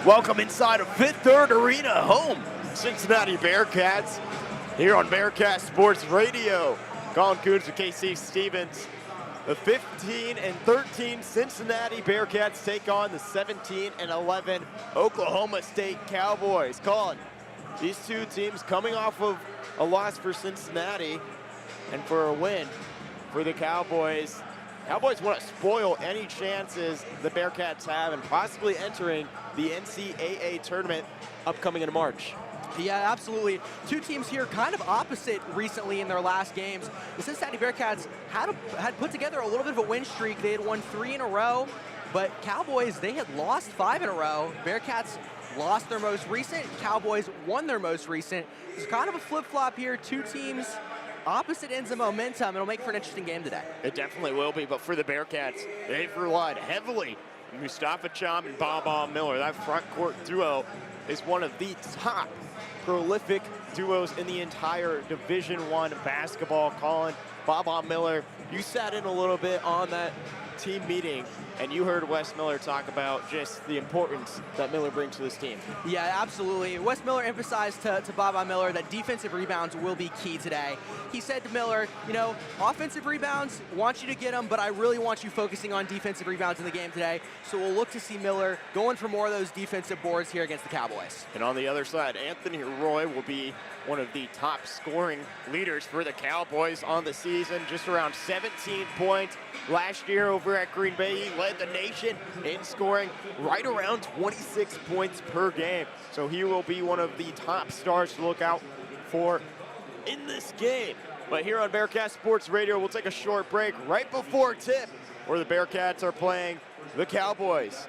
Welcome inside of Fifth Third Arena, home Cincinnati Bearcats, here on Bearcat Sports Radio. Colin Kunz with KC Stevens. The 15-13 Cincinnati Bearcats take on the 17-11 Oklahoma State Cowboys. Colin, these two teams coming off of a loss for Cincinnati and for a win for the Cowboys. Cowboys want to spoil any chances the Bearcats have in possibly entering the NCAA tournament upcoming in March. Yeah, absolutely. Two teams here kind of opposite recently in their last games. The Cincinnati Bearcats had put together a little bit of a win streak. They had won 3 in a row, but Cowboys, they had lost 5 in a row. Bearcats lost their most recent. Cowboys won their most recent. It's kind of a flip-flop here. Two teams, opposite ends of momentum. It'll make for an interesting game today. It definitely will be, but for the Bearcats, they've relied heavily on Mustafa Cham and Baba Miller. That front court duo is one of the top prolific duos in the entire Division I basketball. Colin, Baba Miller, you sat in a little bit on that team meeting, and you heard Wes Miller talk about just the importance that Miller brings to this team. Yeah, absolutely. Wes Miller emphasized to Baba Miller that defensive rebounds will be key today. He said to Miller, you know, offensive rebounds, want you to get them, but I really want you focusing on defensive rebounds in the game today. So we'll look to see Miller going for more of those defensive boards here against the Cowboys. And on the other side, Anthony Roy will be one of the top scoring leaders for the Cowboys on the season, just around 17 points. Last year over at Green Bay, he led the nation in scoring right around 26 points per game. So he will be one of the top stars to look out for in this game. But here on Bearcat Sports Radio, we'll take a short break right before tip, where the Bearcats are playing the Cowboys.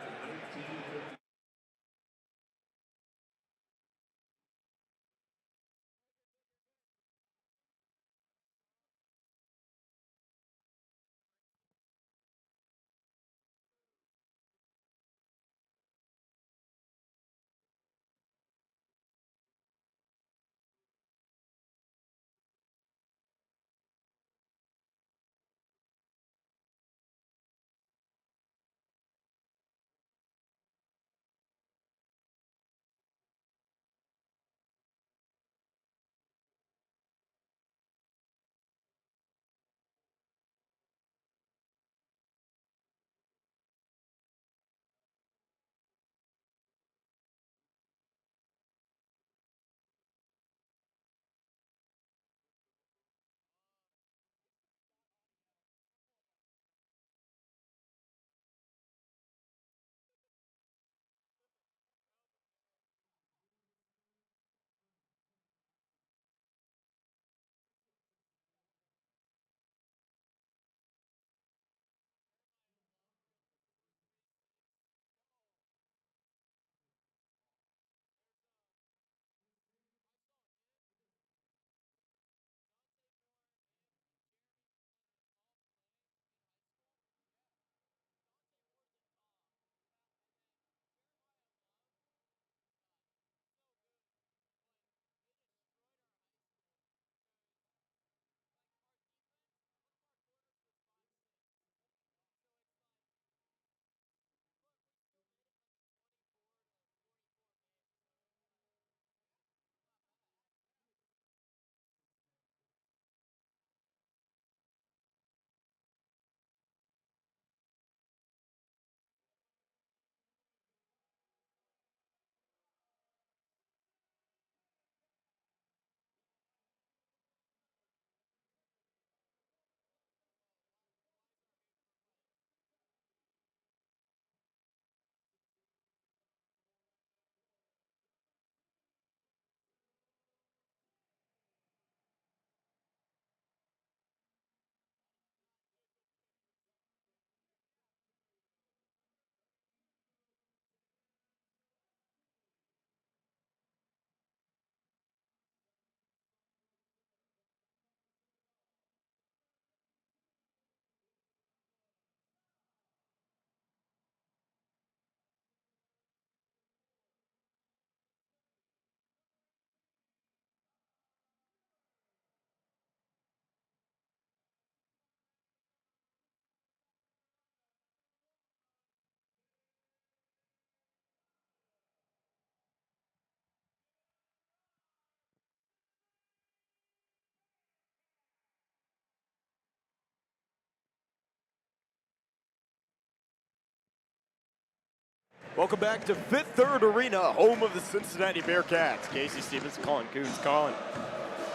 Welcome back to Fifth Third Arena, home of the Cincinnati Bearcats. Casey Stevens, Colin Kunz. Colin,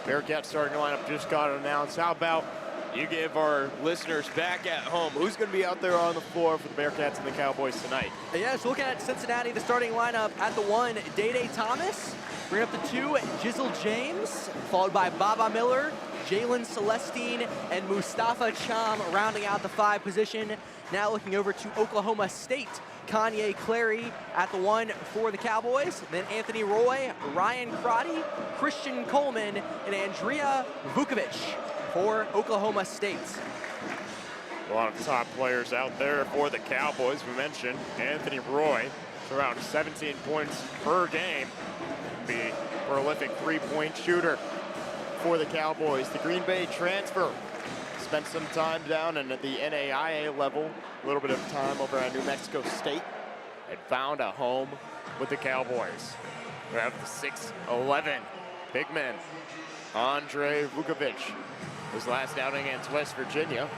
Bearcats starting lineup just got announced. How about you give our listeners back at home who's going to be out there on the floor for the Bearcats and the Cowboys tonight? Yeah, so looking at Cincinnati, the starting lineup at the 1, Day Thomas. Bring up the 2, Jizzle James, followed by Baba Miller, Jalen Celestine, and Mustafa Cham rounding out the 5 position. Now looking over to Oklahoma State, Kanye Clary at the 1 for the Cowboys. Then Anthony Roy, Ryan Crotty, Christian Coleman, and Andrea Vukovic for Oklahoma State. A lot of top players out there for the Cowboys. We mentioned Anthony Roy, around 17 points per game. Be a prolific three-point shooter for the Cowboys. The Green Bay transfer spent some time down and at the NAIA level, a little bit of time over at New Mexico State, and found a home with the Cowboys. We have the 6'11" big man, Andre Vukovic. His last outing against West Virginia,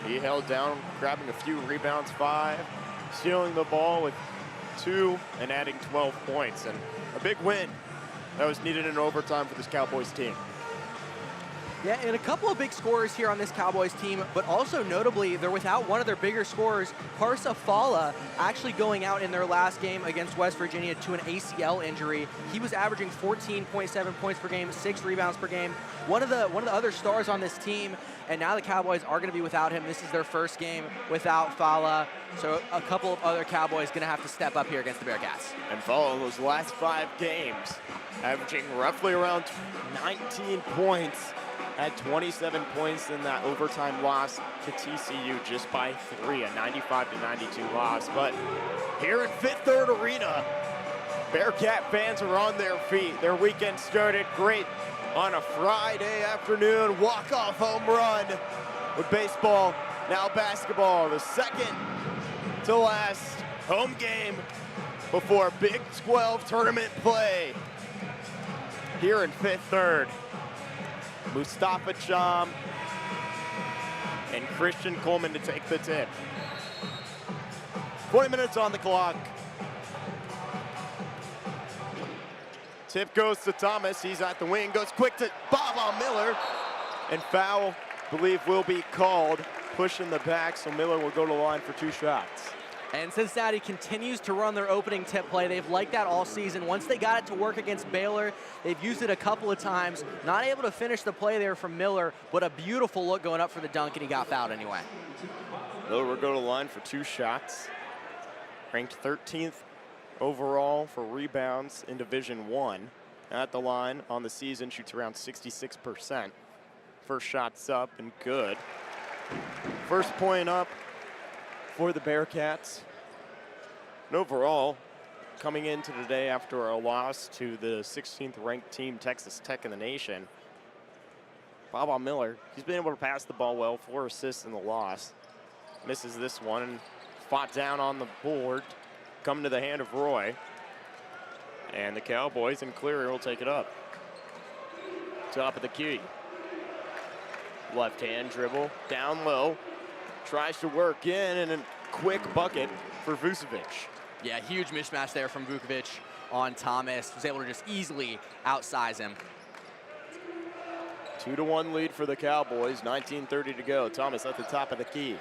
he held down, grabbing a few rebounds, 5, stealing the ball with 2, and adding 12 points. And a big win that was needed in overtime for this Cowboys team. Yeah, and a couple of big scorers here on this Cowboys team, but also notably, they're without one of their bigger scorers, Parsa Fala, actually going out in their last game against West Virginia to an ACL injury. He was averaging 14.7 points per game, 6 rebounds per game. One of the other stars on this team, and now the Cowboys are going to be without him. This is their first game without Fala, so a couple of other Cowboys going to have to step up here against the Bearcats. And following those last 5 games, averaging roughly around 19 points, had 27 points in that overtime loss to TCU just by 3, a 95-92 loss. But here at Fifth Third Arena, Bearcat fans are on their feet. Their weekend started great on a Friday afternoon, walk-off home run with baseball, now basketball. The second to last home game before Big 12 tournament play here in Fifth Third. Mustafa Cham and Christian Coleman to take the tip. 20 minutes on the clock. Tip goes to Thomas. He's at the wing. Goes quick to Baba Miller. And foul, believe, will be called. Push in the back, so Miller will go to the line for 2 shots. And Cincinnati continues to run their opening tip play. They've liked that all season. Once they got it to work against Baylor, they've used it a couple of times. Not able to finish the play there from Miller, but a beautiful look going up for the dunk, and he got fouled anyway. Miller will go to the line for 2 shots. Ranked 13th overall for rebounds in Division I. At the line on the season, shoots around 66%. First shot's up and good. First point up for the Bearcats. And overall, coming into today after a loss to the 16th ranked team, Texas Tech in the nation, Baba Miller, he's been able to pass the ball well, 4 assists in the loss. Misses this one and fought down on the board, coming to the hand of Roy. And the Cowboys and Cleary will take it up. Top of the key. Left hand dribble, down low. Tries to work in, and a quick bucket for Vucevic. Yeah, huge mismatch there from Vukovic on Thomas. Was able to just easily outsize him. 2-1 lead for the Cowboys, 19:30 to go. Thomas at the top of the key.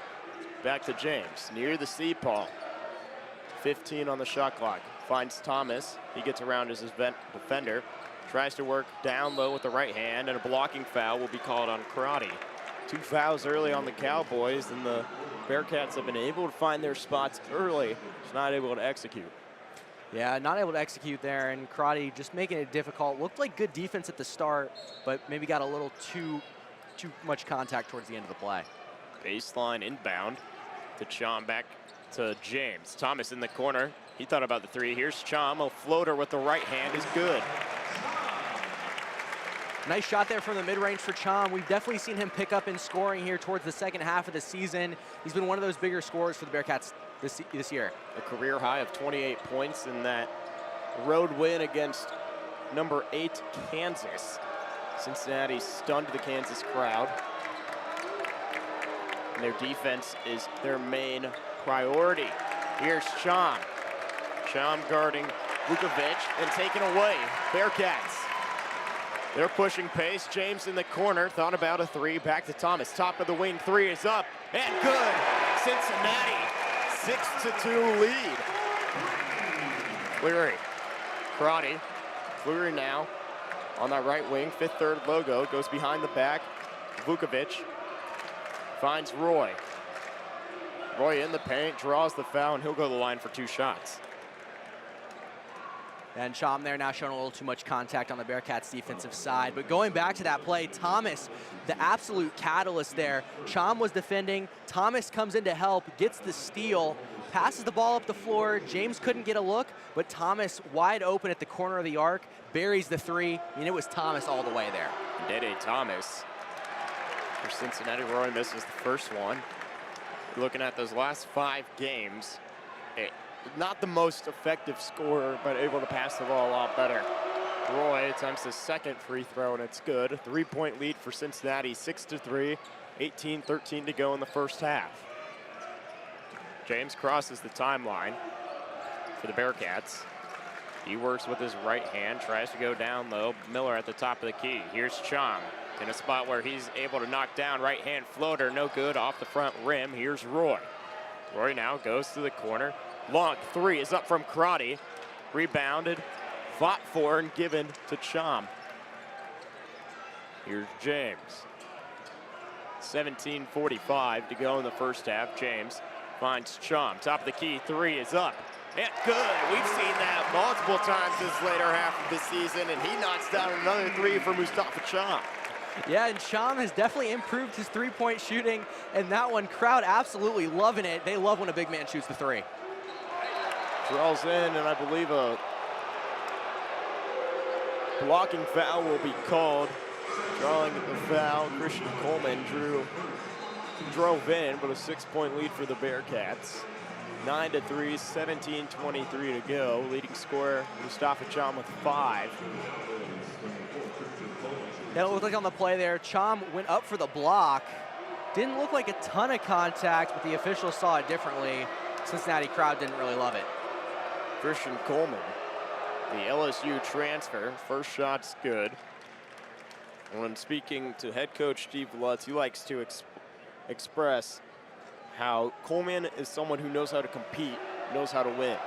Back to James, near the C-Paul. 15 on the shot clock. Finds Thomas, he gets around his defender. Tries to work down low with the right hand, and a blocking foul will be called on Crotty. 2 fouls early on the Cowboys, and the Bearcats have been able to find their spots early, just not able to execute. Yeah, not able to execute there, and Crotty just making it difficult. Looked like good defense at the start, but maybe got a little too much contact towards the end of the play. Baseline inbound to Cham, back to James. Thomas in the corner. He thought about the 3. Here's Cham, a floater with the right hand is good. Nice shot there from the mid-range for Cham. We've definitely seen him pick up in scoring here towards the second half of the season. He's been one of those bigger scorers for the Bearcats this year. A career high of 28 points in that road win against number 8 Kansas. Cincinnati stunned the Kansas crowd. And their defense is their main priority. Here's Cham. Chom guarding Vukovic and taken away. Bearcats. They're pushing pace. James in the corner. Thought about a three. Back to Thomas. Top of the wing. Three is up. And good. Cincinnati. 6-2 lead. Cleary. Karate. Cleary now on that right wing. 5th-3rd logo. Goes behind the back. Vukovic finds Roy. Roy in the paint. Draws the foul, and he'll go to the line for 2 shots. And Chom there now showing a little too much contact on the Bearcats defensive side. But going back to that play, Thomas, the absolute catalyst there. Chom was defending. Thomas comes in to help, gets the steal, passes the ball up the floor. James couldn't get a look, but Thomas wide open at the corner of the arc, buries the three, and it was Thomas all the way there. Dede Thomas for Cincinnati. Roy misses the first one. Looking at those last 5 games, not the most effective scorer, but able to pass the ball a lot better. Roy attempts his 2nd free throw, and it's good. A 3-point lead for Cincinnati, 6-3, 18-13 to go in the first half. James crosses the timeline for the Bearcats. He works with his right hand, tries to go down low. Miller at the top of the key. Here's Chom in a spot where he's able to knock down right hand floater, no good, off the front rim. Here's Roy. Roy now goes to the corner. Long three is up from Karate. Rebounded, fought for, and given to Chom. Here's James. 17:45 to go in the first half. James finds Chom. Top of the key, 3 is up. And good. We've seen that multiple times this later half of the season, and he knocks down another 3 for Mustafa Chom. Yeah, and Chom has definitely improved his 3-point shooting, and that one, crowd absolutely loving it. They love when a big man shoots the 3. Draws in, and I believe a blocking foul will be called. Drawing the foul, Christian Coleman drove in, but a 6-point lead for the Bearcats. 9-3, 17:23 to go. Leading scorer, Mustafa Chom with 5. Yeah, it looked like on the play there, Chom went up for the block. Didn't look like a ton of contact, but the officials saw it differently. Cincinnati crowd didn't really love it. Christian Coleman, the LSU transfer, first shot's good. And when speaking to head coach Steve Lutz, he likes to express how Coleman is someone who knows how to compete, knows how to win.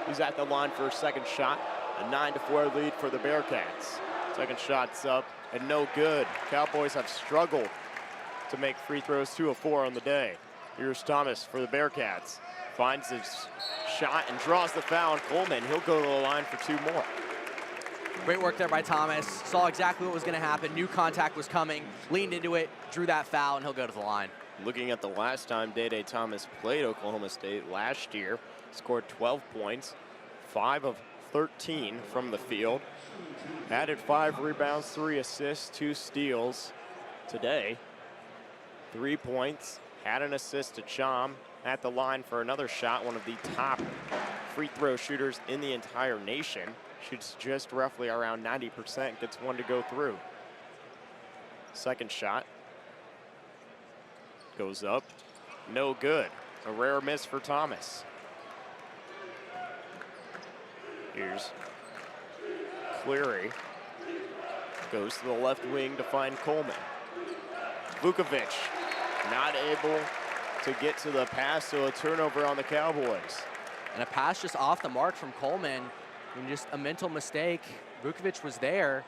He's at the line for a 2nd shot, a 9-4 lead for the Bearcats. 2nd shot's up and no good. Cowboys have struggled to make free throws, 2 of 4 on the day. Here's Thomas for the Bearcats. Finds his shot and draws the foul, and Coleman, he'll go to the line for 2 more. Great work there by Thomas. Saw exactly what was going to happen. Knew contact was coming. Leaned into it, drew that foul, and he'll go to the line. Looking at the last time Dede Thomas played Oklahoma State last year, scored 12 points, 5 of 13 from the field. Added 5 rebounds, 3 assists, 2 steals. Today, 3 points, had an assist to Chom. At the line for another shot, one of the top free throw shooters in the entire nation. Shoots just roughly around 90%, gets 1 to go through. 2nd shot goes up, no good. A rare miss for Thomas. Here's Cleary. Goes to the left wing to find Coleman. Vukovic not able to get to the pass, so a turnover on the Cowboys. And a pass just off the mark from Coleman. And just a mental mistake. Vukovic was there,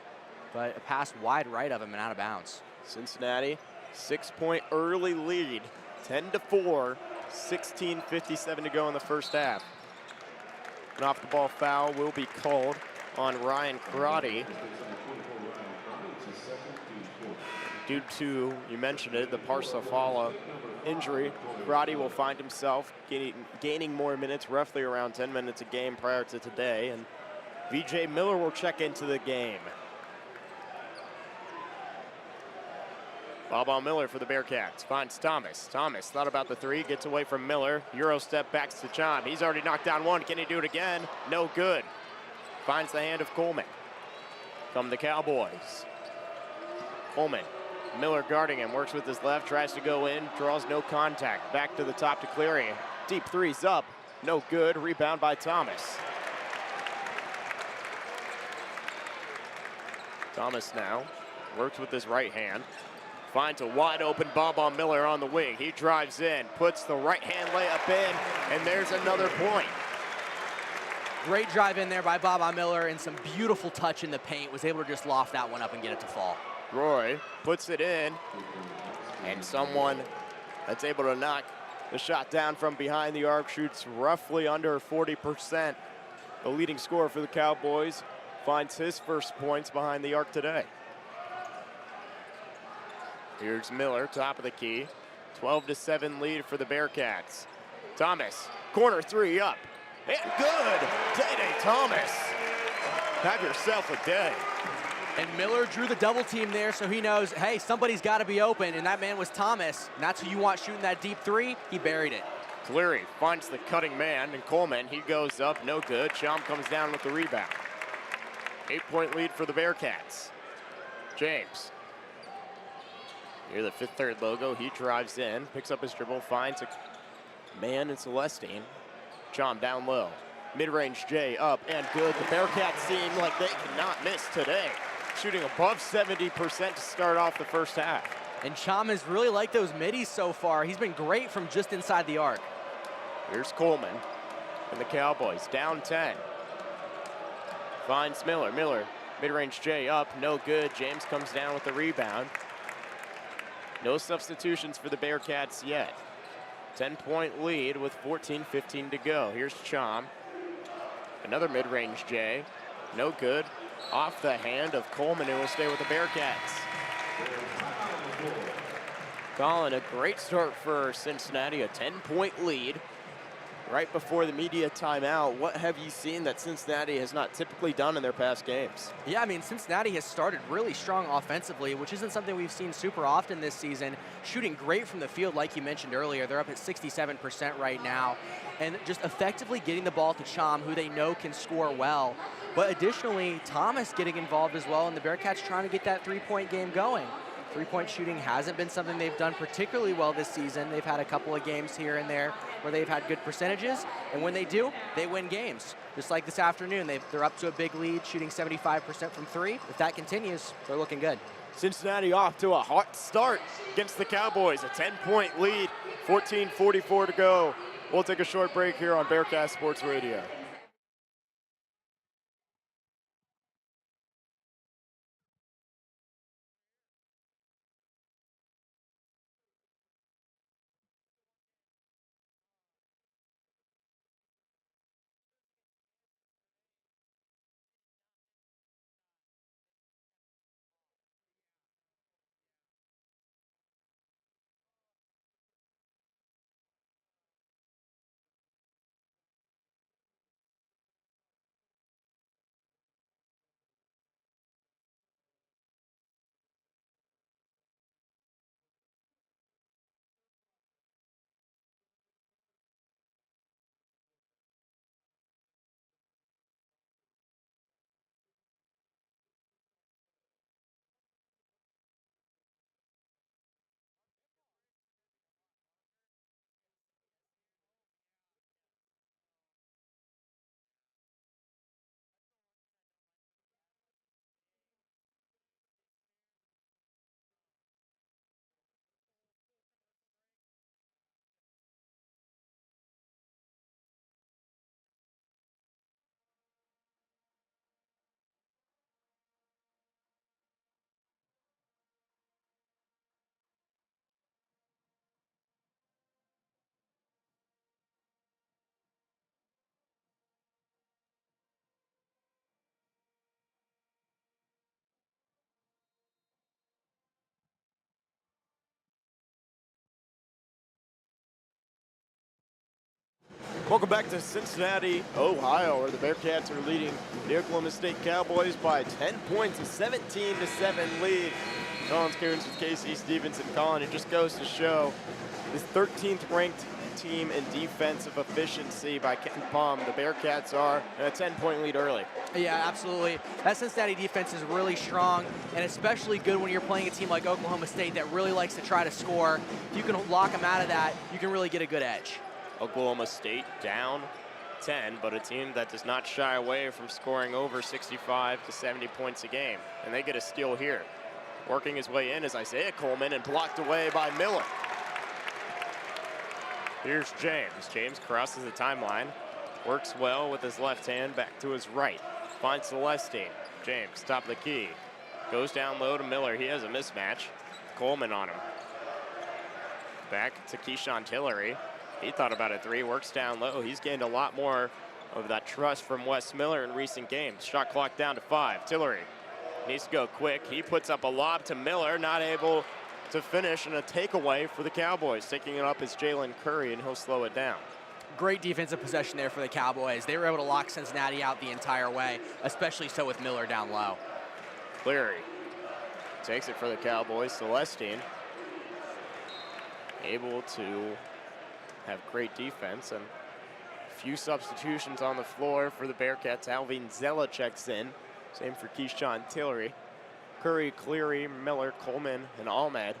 but a pass wide right of him and out of bounds. Cincinnati, 6-point early lead, 10-4, 16:57 to go in the first half. An off-the-ball foul will be called on Ryan Karate. Due to, you mentioned it, the Parsafala injury, Karate will find himself gaining more minutes, roughly around 10 minutes a game prior to today, and VJ Miller will check into the game. Ball Miller for the Bearcats, finds Thomas. Thomas thought about the 3, gets away from Miller. Euro step back to Chom. He's already knocked down 1. Can he do it again? No good. Finds the hand of Coleman. From the Cowboys. Coleman, Miller guarding him, works with his left, tries to go in, draws no contact. Back to the top to Cleary. Deep 3's up, no good. Rebound by Thomas. Thomas now works with his right hand. Finds a wide open Bob Miller on the wing. He drives in, puts the right hand layup in, and there's another point. Great drive in there by Bob Miller and some beautiful touch in the paint. Was able to just loft that one up and get it to fall. Roy puts it in, and someone that's able to knock the shot down from behind the arc, shoots roughly under 40%. The leading scorer for the Cowboys finds his first points behind the arc today. Here's Miller, top of the key. 12-7 lead for the Bearcats. Thomas, corner three up. And good! Day Thomas. Have yourself a day. And Miller drew the double team there, so he knows, hey, somebody's got to be open, and that man was Thomas. And that's who you want shooting that deep three. He buried it. Cleary finds the cutting man, and Coleman, he goes up, no good. Chom comes down with the rebound. 8-point lead for the Bearcats. James. Near the fifth third logo, he drives in, picks up his dribble, finds a man in Celestine. Chom down low. Mid-range J up and good. The Bearcats seem like they cannot miss today. Shooting above 70% to start off the first half. And Chom has really liked those middies so far. He's been great from just inside the arc. Here's Coleman and the Cowboys down 10. Finds Miller. Miller, mid-range J up, no good. James comes down with the rebound. No substitutions for the Bearcats yet. 10-point lead with 14:15 to go. Here's Chom. Another mid-range J. No good. Off the hand of Coleman, and will stay with the Bearcats. Colin, a great start for Cincinnati, a 10-point lead. Right before the media timeout, what have you seen that Cincinnati has not typically done in their past games? Yeah, I mean, Cincinnati has started really strong offensively, which isn't something we've seen super often this season. Shooting great from the field, like you mentioned earlier. They're up at 67% right now. And just effectively getting the ball to Chom, who they know can score well. But additionally, Thomas getting involved as well, and the Bearcats trying to get that three-point game going. Three-point shooting hasn't been something they've done particularly well this season. They've had a couple of games here and there where they've had good percentages, and when they do, they win games. Just like this afternoon, they're up to a big lead, shooting 75% from three. If that continues, they're looking good. Cincinnati off to a hot start against the Cowboys, a 10-point lead, 14:44 to go. We'll take a short break here on Bearcat Sports Radio. Welcome back to Cincinnati, Ohio, where the Bearcats are leading the Oklahoma State Cowboys by 10 points, a 17-7 lead. Colin Kunz with Casey Stevenson. Colin, it just goes to show this 13th ranked team in defensive efficiency by Ken Palm. The Bearcats are in a 10-point lead early. Yeah, absolutely. That Cincinnati defense is really strong, and especially good when you're playing a team like Oklahoma State that really likes to try to score. If you can lock them out of that, you can really get a good edge. Oklahoma State down 10, but a team that does not shy away from scoring over 65 to 70 points a game. And they get a steal here. Working his way in is Isaiah Coleman and blocked away by Miller. Here's James. James crosses the timeline. Works well with his left hand back to his right. Finds Celestine. James, top of the key. Goes down low to Miller. He has a mismatch. Coleman on him. Back to Keyshawn Tillery. He thought about a three, works down low. He's gained a lot more of that trust from Wes Miller in recent games. Shot clock down to 5. Tillery needs to go quick. He puts up a lob to Miller, not able to finish, and a takeaway for the Cowboys. Taking it up is Jalen Curry, and he'll slow it down. Great defensive possession there for the Cowboys. They were able to lock Cincinnati out the entire way, especially so with Miller down low. Cleary takes it for the Cowboys. Celestine able to have great defense, and a few substitutions on the floor for the Bearcats. Alvin Zella checks in. Same for Keyshawn Tillery. Curry, Cleary, Miller, Coleman, and Ahmed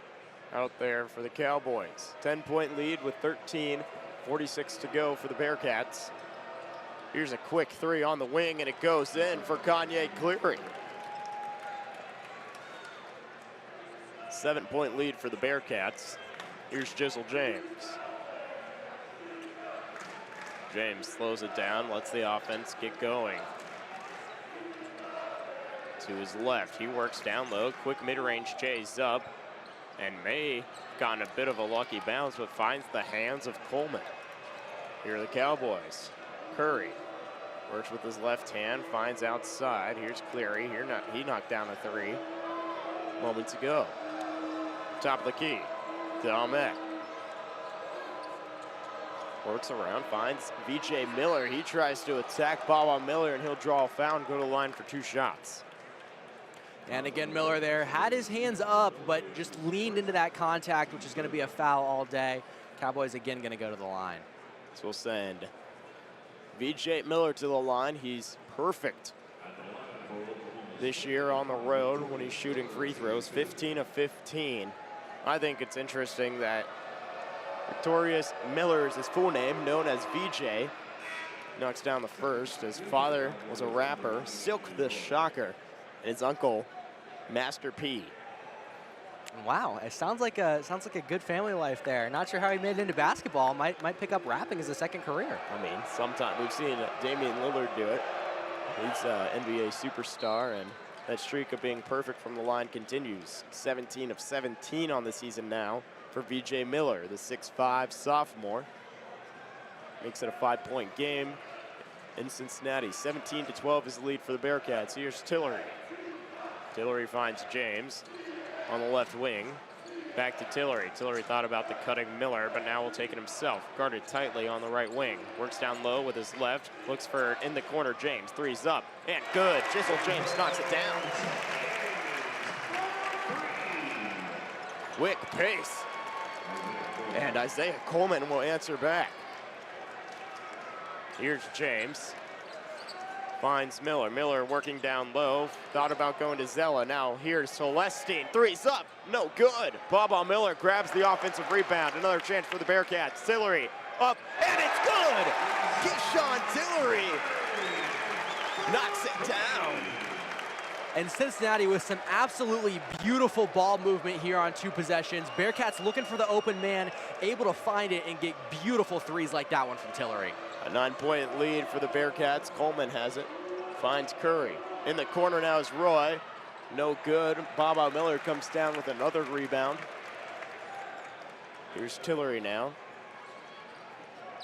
out there for the Cowboys. 10-point lead with 13:46 to go for the Bearcats. Here's a quick three on the wing, and it goes in for Kanye Cleary. 7-point lead for the Bearcats. Here's Jizzle James. James slows it down, lets the offense get going. To his left, he works down low, quick mid-range chase up, and may have gotten a bit of a lucky bounce, but finds the hands of Coleman. Here are the Cowboys. Curry works with his left hand, finds outside. Here's Cleary. He knocked down a three. Moment to go. Top of the key to Ahmed. Works around, finds VJ Miller. He tries to attack Baba Miller, and he'll draw a foul and go to the line for 2 shots. And again, Miller there had his hands up, but just leaned into that contact, which is going to be a foul all day. Cowboys again going to go to the line. So we'll send VJ Miller to the line. He's perfect this year on the road when he's shooting free throws, 15 of 15. I think it's interesting that Victorious Miller is his full name, known as VJ. Knocks down the first. His father was a rapper, Silk the Shocker, and his uncle, Master P. Wow, it sounds like a good family life there. Not sure how he made it into basketball. Might pick up rapping as a second career. I mean, sometimes we've seen Damian Lillard do it. He's an NBA superstar, and that streak of being perfect from the line continues. 17 of 17 on the season now for VJ Miller, the 6'5" sophomore. Makes it a 5-point game in Cincinnati. 17-12 is the lead for the Bearcats. Here's Tillery. Tillery finds James on the left wing. Back to Tillery. Tillery thought about the cutting Miller, but now will take it himself. Guarded tightly on the right wing. Works down low with his left. Looks for in the corner James. Three's up and good. Jizzle James knocks it down. Quick pace. And Isaiah Coleman will answer back. Here's James. Finds Miller. Miller working down low. Thought about going to Zella. Now here's Celestine. Three's up. No good. Baba Miller grabs the offensive rebound. Another chance for the Bearcats. Tillery up, and it's good! Keyshawn Tillery knocks it down. And Cincinnati with some absolutely beautiful ball movement here on 2 possessions. Bearcats looking for the open man, able to find it and get beautiful threes like that one from Tillery. A 9-point lead for the Bearcats. Coleman has it. Finds Curry. In the corner now is Roy. No good. Baba Miller comes down with another rebound. Here's Tillery now.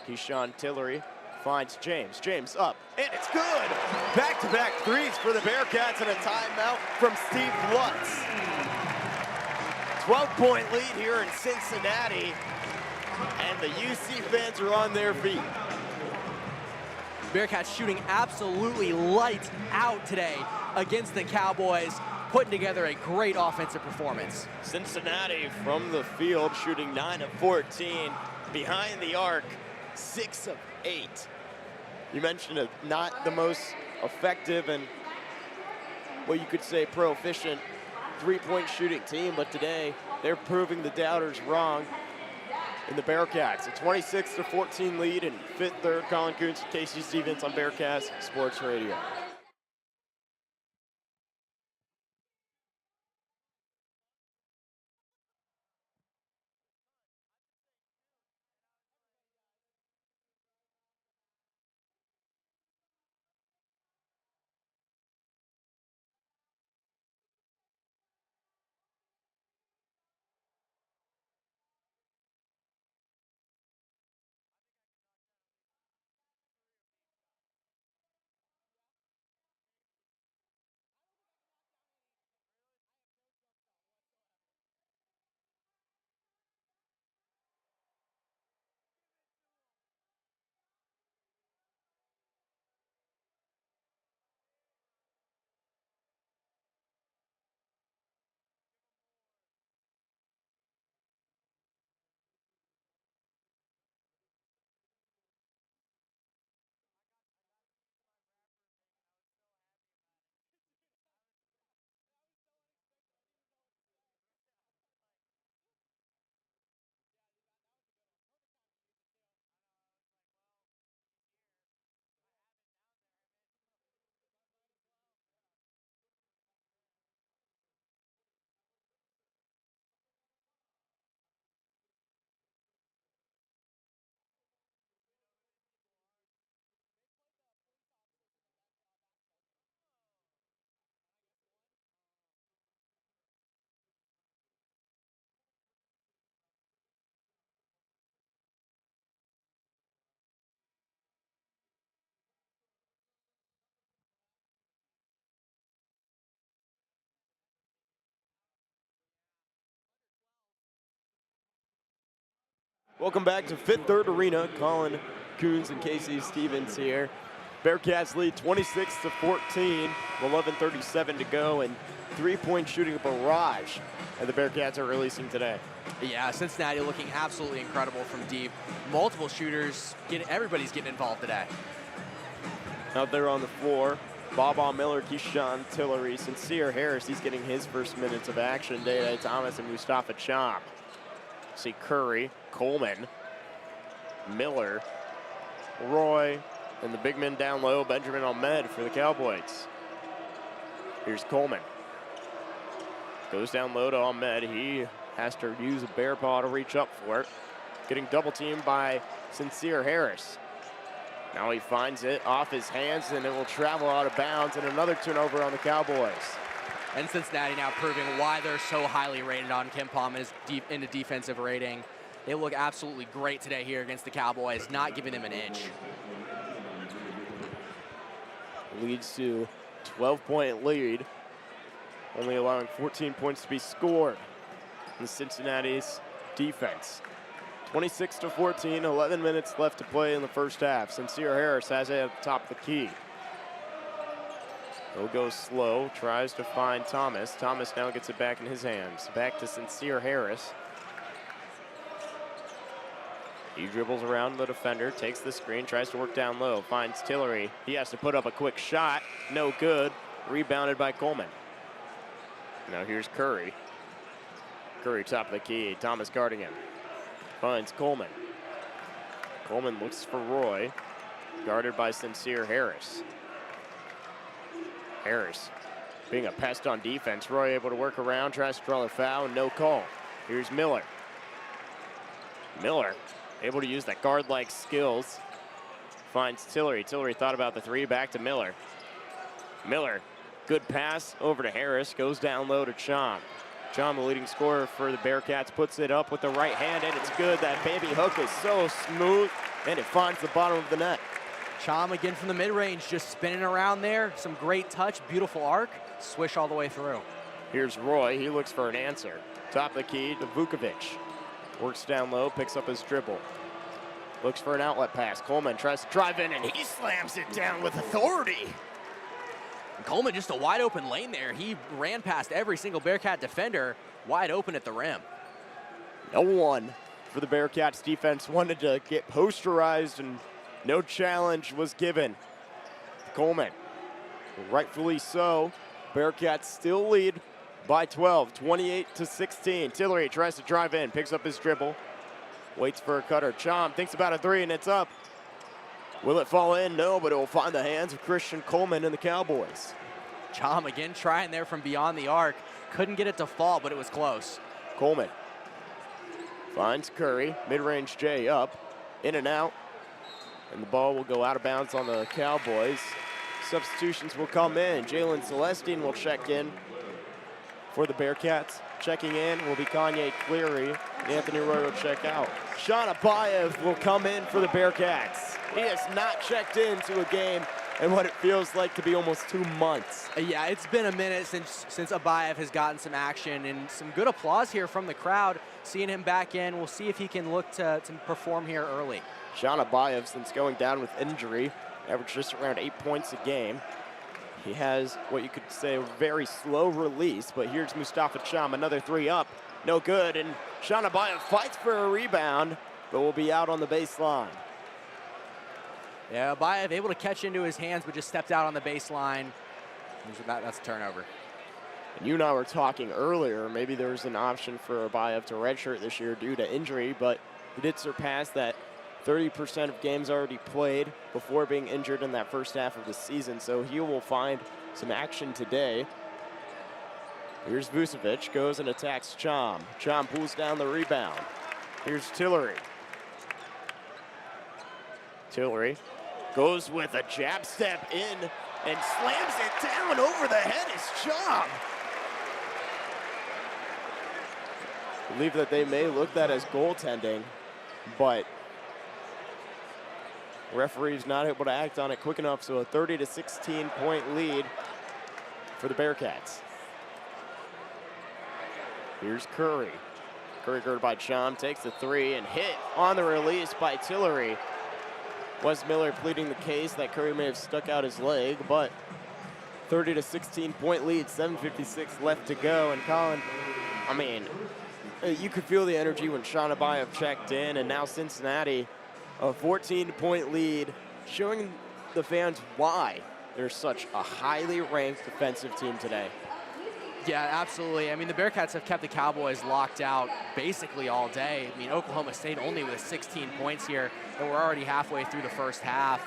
Keyshawn Tillery finds James. James up, and it's good! Back-to-back threes for the Bearcats and a timeout from Steve Lutz. 12-point lead here in Cincinnati, and the UC fans are on their feet. Bearcats shooting absolutely lights out today against the Cowboys, putting together a great offensive performance. Cincinnati from the field shooting 9 of 14. Behind the arc, 6 of 8. You mentioned it, not the most effective and what you could say proficient 3-point shooting team, but today they're proving the doubters wrong. in the Bearcats. A 26-14 lead in fifth, third. Colin Kunz, Casey Stevens on Bearcast Sports Radio. Welcome back to Fifth Third Arena. Colin Kunz and Casey Stevens here. Bearcats lead 26-14, 11:37 to go, and three-point shooting barrage that the Bearcats are releasing today. Yeah, Cincinnati looking absolutely incredible from deep. Multiple shooters, everybody's getting involved today. Out there on the floor, Baba Miller, Keyshawn Tillery, Sincere Harris, he's getting his first minutes of action. Day Thomas and Mustafa Chomp. See Curry, Coleman, Miller, Roy, and the big men down low, Benjamin Ahmed for the Cowboys. Here's Coleman. Goes down low to Ahmed. He has to use a bear paw to reach up for it. Getting double teamed by Sincere Harris. Now he finds it off his hands, and it will travel out of bounds, and another turnover on the Cowboys. And Cincinnati now proving why they're so highly rated on Kim Palmer's in the defensive rating. They look absolutely great today here against the Cowboys, not giving them an inch. Leads to 12-point lead, only allowing 14 points to be scored in Cincinnati's defense. 26-14, 11 minutes left to play in the first half. Sincere Harris has it at the top of the key. He'll go slow, tries to find Thomas. Thomas now gets it back in his hands. Back to Sincere Harris. He dribbles around the defender, takes the screen, tries to work down low, finds Tillery. He has to put up a quick shot, no good. Rebounded by Coleman. Now here's Curry. Curry top of the key, Thomas guarding him. Finds Coleman. Coleman looks for Roy, guarded by Sincere Harris. Harris being a pest on defense. Roy able to work around, tries to draw the foul, no call. Here's Miller. Miller able to use that guard-like skills. Finds Tillery. Tillery thought about the three, back to Miller. Miller, good pass over to Harris, goes down low to Chom. Chom, the leading scorer for the Bearcats, puts it up with the right hand, and it's good. That baby hook is so smooth, and it finds the bottom of the net. Chom again from the mid-range, just spinning around there. Some great touch, beautiful arc, swish all the way through. Here's Roy, he looks for an answer. Top of the key to Vukovic. Works down low, picks up his dribble. Looks for an outlet pass. Coleman tries to drive in, and he slams it down with authority. And Coleman just a wide open lane there. He ran past every single Bearcat defender, wide open at the rim. No one for the Bearcats defense wanted to get posterized, and no challenge was given. Coleman, rightfully so. Bearcats still lead by 12, 28-16. Tillery tries to drive in, picks up his dribble. Waits for a cutter. Chom thinks about a three, and it's up. Will it fall in? No, but it will find the hands of Christian Coleman and the Cowboys. Chom again trying there from beyond the arc. Couldn't get it to fall, but it was close. Coleman finds Curry. Mid-range J up. In and out. And the ball will go out of bounds on the Cowboys. Substitutions will come in. Jalen Celestine will check in for the Bearcats. Checking in will be Kanye Cleary. Anthony Roy will check out. Sean Abayev will come in for the Bearcats. He has not checked into a game in what it feels like to be almost 2 months. Yeah, it's been a minute since Abayev has gotten some action, and some good applause here from the crowd. Seeing him back in, we'll see if he can look to perform here early. Sean Abayev, since going down with injury, averaged just around 8 points a game. He has what you could say a very slow release, but here's Mustafa Cham, another three up, no good, and Sean Abayev fights for a rebound, but will be out on the baseline. Yeah, Abayev able to catch into his hands, but just stepped out on the baseline. That's a turnover. And you and I were talking earlier, maybe there was an option for Abayev to redshirt this year due to injury, but he did surpass that 30% of games already played before being injured in that first half of the season, so he will find some action today. Here's Vucevic, goes and attacks Chom. Chom pulls down the rebound. Here's Tillery. Tillery goes with a jab step in and slams it down over the head is Chom. I believe that they may look that as goaltending, but referee's not able to act on it quick enough, so a 30-16 point lead for the Bearcats. Here's Curry. Curry guarded by Chom, takes the three and hit on the release by Tillery. Wes Miller pleading the case that Curry may have stuck out his leg, but 30-16 point lead, 7:56 left to go. And Colin, I mean, you could feel the energy when Sean Abayev checked in, and now Cincinnati, a 14-point lead, showing the fans why they're such a highly ranked defensive team today. Yeah, absolutely. I mean, the Bearcats have kept the Cowboys locked out basically all day. I mean, Oklahoma State only with 16 points here, and we're already halfway through the first half.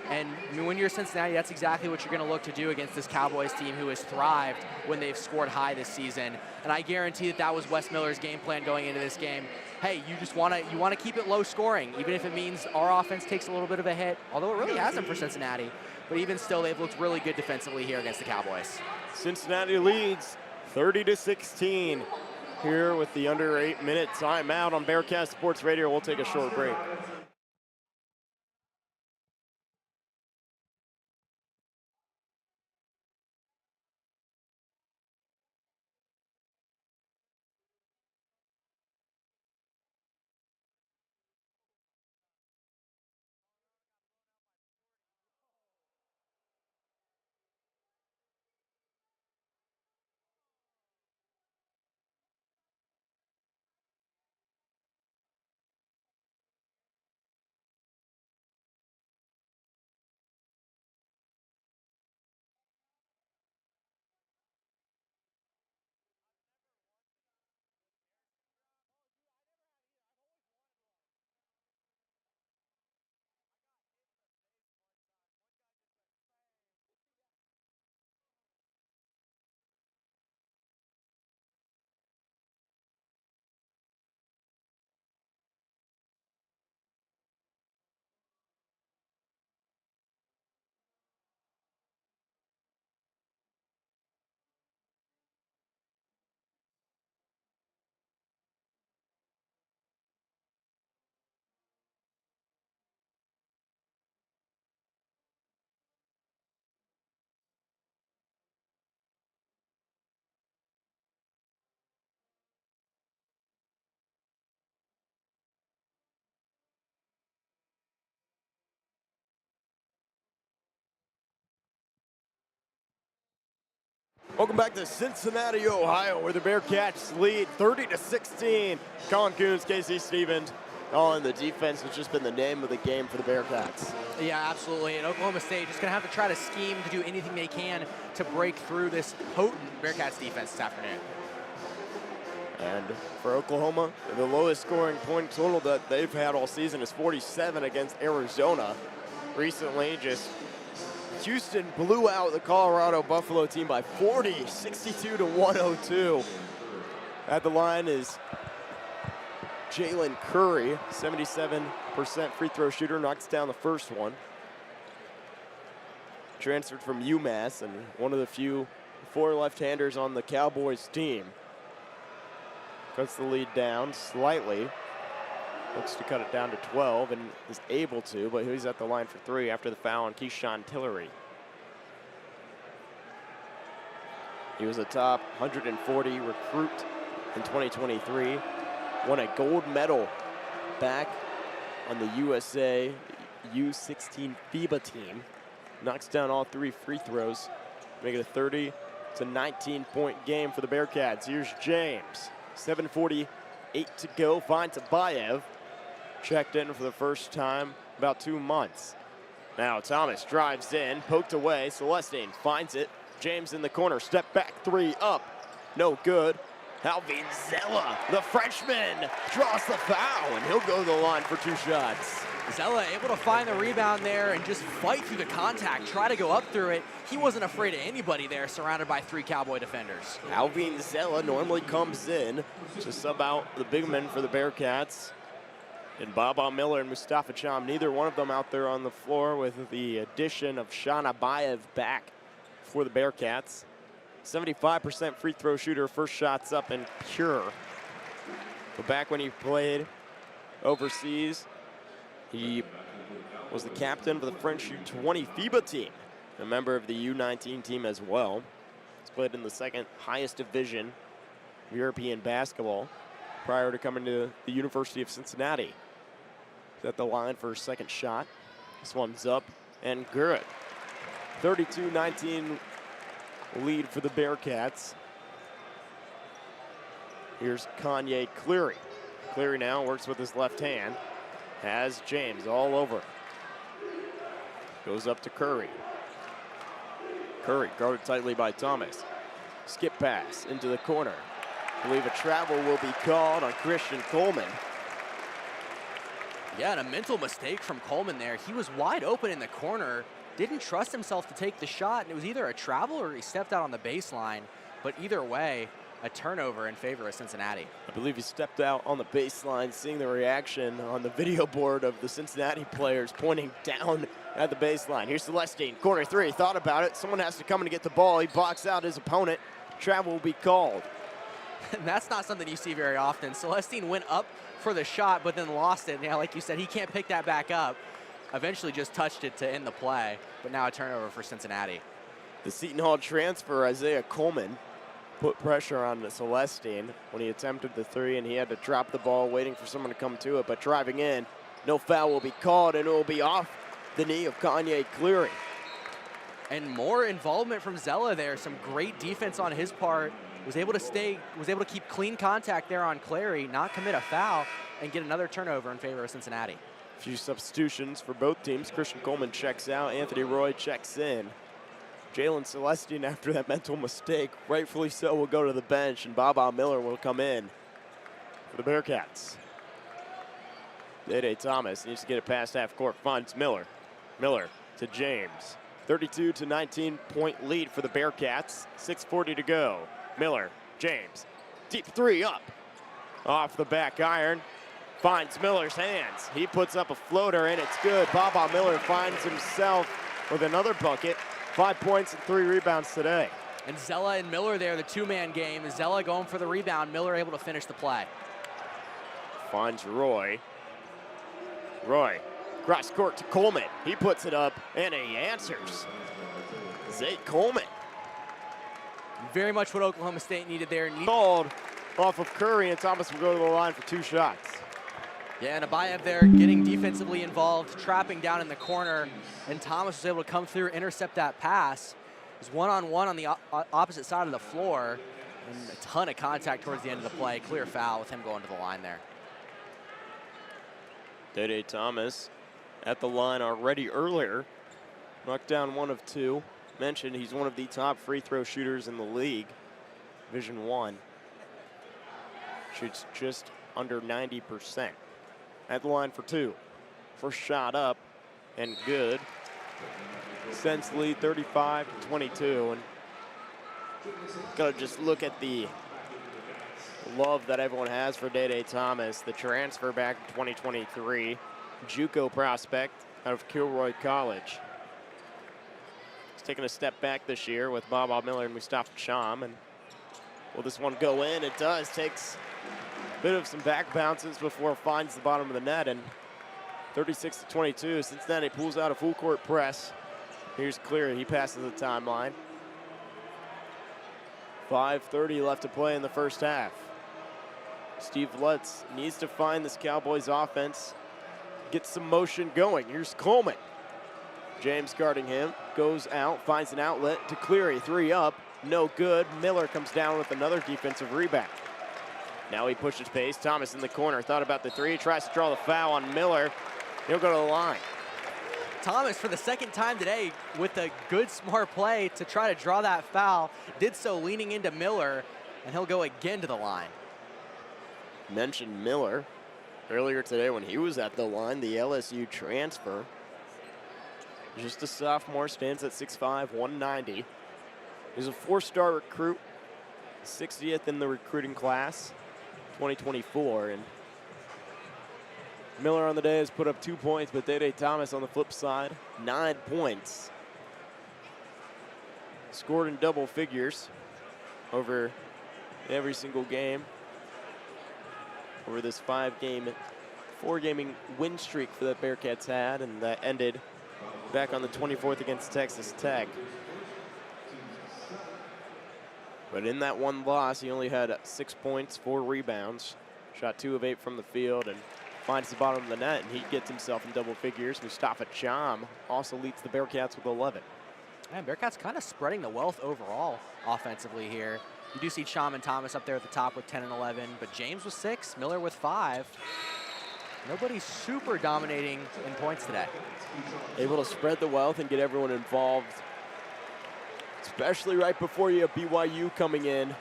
And I mean, when you're Cincinnati, that's exactly what you're going to look to do against this Cowboys team who has thrived when they've scored high this season. And I guarantee that was Wes Miller's game plan going into this game. Hey, you just want to keep it low scoring, even if it means our offense takes a little bit of a hit, although it really hasn't for Cincinnati. But even still, they've looked really good defensively here against the Cowboys. Cincinnati leads 30-16 here with the under 8-minute timeout on Bearcat Sports Radio. We'll take a short break. Welcome back to Cincinnati, Ohio, where the Bearcats lead 30-16. Colin Kunz, Casey Stevens. Colin, the defense has just been the name of the game for the Bearcats. Yeah, absolutely. And Oklahoma State just going to have to try to scheme to do anything they can to break through this potent Bearcats defense this afternoon. And for Oklahoma, the lowest scoring point total that they've had all season is 47 against Arizona. Recently, just Houston blew out the Colorado Buffalo team by 40, 62-102. At the line is Jalen Curry, 77% free throw shooter, knocks down the first one. Transferred from UMass and one of the few 4 left-handers on the Cowboys team. Cuts the lead down slightly. Looks to cut it down to 12 and is able to, but he's at the line for 3 after the foul on Keyshawn Tillery. He was a top 140 recruit in 2023. Won a gold medal back on the USA U16 FIBA team. Knocks down all 3 free throws, make it a 30 to 19-point game for the Bearcats. Here's James. 7:48 to go. Finds Abayev. Checked in for the first time about 2 months. Now Thomas drives in, poked away. Celestine finds it. James in the corner. Step back 3 up. No good. Alvin Zella, the freshman, draws the foul, and he'll go to the line for 2 shots. Zella able to find the rebound there and just fight through the contact, try to go up through it. He wasn't afraid of anybody there, surrounded by 3 Cowboy defenders. Alvin Zella normally comes in to sub out the big men for the Bearcats. And Baba Miller and Mustafa Cham, neither one of them out there on the floor, with the addition of Sean Abayev back for the Bearcats. 75% free throw shooter, first shots up and pure. But back when he played overseas, he was the captain for the French U20 FIBA team, a member of the U19 team as well. He's played in the 2nd highest division of European basketball prior to coming to the University of Cincinnati. He's at the line for a second shot. This one's up and good. 32-19 lead for the Bearcats. Here's Kanye Cleary. Cleary now works with his left hand. Has James all over. Goes up to Curry. Curry guarded tightly by Thomas. Skip pass into the corner. I believe a travel will be called on Christian Coleman. Yeah, and a mental mistake from Coleman there. He was wide open in the corner, didn't trust himself to take the shot, and it was either a travel or he stepped out on the baseline. But either way, a turnover in favor of Cincinnati. I believe he stepped out on the baseline, seeing the reaction on the video board of the Cincinnati players pointing down at the baseline. Here's Celestine, corner 3, thought about it. Someone has to come and get the ball. He blocks out his opponent. Travel will be called. And that's not something you see very often. Celestine went up for the shot, but then lost it. Yeah, like you said, he can't pick that back up. Eventually just touched it to end the play, but now a turnover for Cincinnati. The Seton Hall transfer, Isaiah Coleman, put pressure on Celestine when he attempted the 3, and he had to drop the ball waiting for someone to come to it, but driving in, no foul will be called, and it will be off the knee of Kanye Cleary. And more involvement from Zella there. Some great defense on his part. Was able to keep clean contact there on Clary, not commit a foul, and get another turnover in favor of Cincinnati. A few substitutions for both teams. Christian Coleman checks out. Anthony Roy checks in. Jalen Celestine, after that mental mistake, rightfully so, will go to the bench, and Baba Miller will come in for the Bearcats. Dede Thomas needs to get it past half court, finds Miller. Miller to James. 32 to 19 point lead for the Bearcats. 6:40 to go. Miller, James, deep 3 up. Off the back iron, finds Miller's hands. He puts up a floater and it's good. Baba Miller finds himself with another bucket. 5 points and 3 rebounds today. And Zella and Miller there, the 2-man game. Zella going for the rebound, Miller able to finish the play. Finds Roy. Roy, cross court to Coleman. He puts it up and he answers. Zay Coleman. Very much what Oklahoma State needed there. Called off of Curry, and Thomas will go to the line for 2 shots. Yeah, and Abayev there getting defensively involved, trapping down in the corner, and Thomas was able to come through, intercept that pass. It was one-on-one on the opposite side of the floor, and a ton of contact towards the end of the play. Clear foul with him going to the line there. Dede Thomas at the line already earlier. Knocked down 1 of 2. Mentioned he's one of the top free throw shooters in the league, Division 1. Shoots just under 90%. At the line for two. First shot up and good. Sends the lead 35-22. And gotta just look at the love that everyone has for Day-Day Thomas, the transfer back in 2023, JUCO prospect out of Kilroy College. He's taken a step back this year with Baba Miller and Mustafa Cham. And will this one go in? It does. Takes a bit of some back bounces before it finds the bottom of the net. And 36-22, Cincinnati pulls out a full court press. Here's Cleary, he passes the timeline. 5:30 left to play in the first half. Steve Lutz needs to find this Cowboys offense, get some motion going. Here's Coleman. James guarding him, goes out, finds an outlet to Cleary, 3 up, no good. Miller comes down with another defensive rebound. Now he pushes pace, Thomas in the corner, thought about the 3, tries to draw the foul on Miller. He'll go to the line. Thomas, for the second time today, with a good, smart play to try to draw that foul, did so leaning into Miller, and he'll go again to the line. Mentioned Miller earlier today when he was at the line, the LSU transfer. Just a sophomore, stands at 6'5", 190. He's a 4-star recruit, 60th in the recruiting class, 2024. And Miller on the day has put up 2 points, but Day-Day Thomas on the flip side, 9 points. Scored in double figures over every single game. Over this 4-gaming win streak for that Bearcats had, and that ended back on the 24th against Texas Tech. But in that one loss, he only had 6 points, 4 rebounds, shot 2 of 8 from the field, and finds the bottom of the net, and he gets himself in double figures. Mustafa Cham also leads the Bearcats with 11. And Bearcats kind of spreading the wealth overall offensively here. You do see Cham and Thomas up there at the top with 10 and 11, but James with 6, Miller with 5. Nobody's super dominating in points today. Able to spread the wealth and get everyone involved, especially right before you have BYU coming in.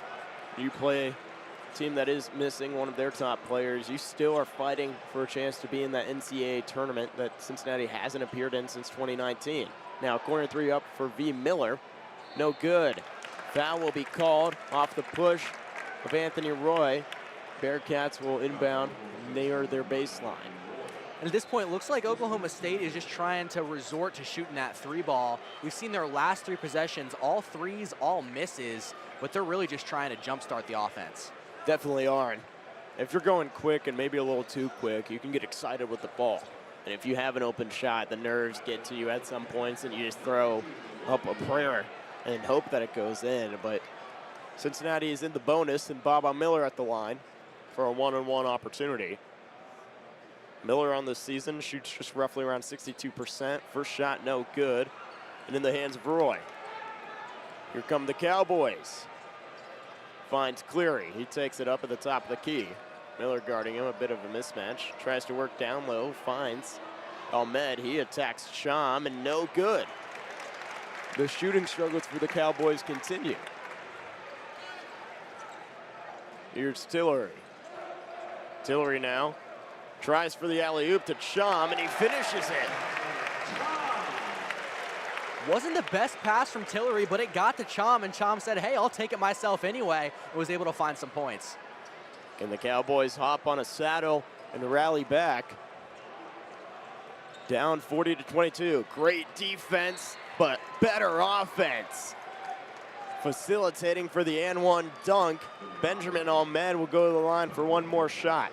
You play a team that is missing one of their top players. You still are fighting for a chance to be in that NCAA tournament that Cincinnati hasn't appeared in since 2019. Now, corner 3 up for V. Miller. No good. Foul will be called off the push of Anthony Roy. Bearcats will inbound near their baseline. And at this point, it looks like Oklahoma State is just trying to resort to shooting that 3 ball. We've seen their last 3 possessions, all 3s, all misses, but they're really just trying to jumpstart the offense. Definitely are. And if you're going quick and maybe a little too quick, you can get excited with the ball. And if you have an open shot, the nerves get to you at some points, and you just throw up a prayer and hope that it goes in. But Cincinnati is in the bonus, and Baba Miller at the line for a one-on-one opportunity. Miller on the season shoots just roughly around 62%. First shot, no good. And in the hands of Roy. Here come the Cowboys. Finds Cleary. He takes it up at the top of the key. Miller guarding him, a bit of a mismatch. Tries to work down low, finds Ahmed. He attacks Cham, and no good. The shooting struggles for the Cowboys continue. Here's Tillery. Tillery now tries for the alley-oop to Cham, and he finishes it. Wasn't the best pass from Tillery, but it got to Cham, and Cham said, hey, I'll take it myself anyway, and was able to find some points. Can the Cowboys hop on a saddle and rally back? Down 40-22. Great defense, but better offense. Facilitating for the and one dunk. Benjamin Ahmed will go to the line for one more shot.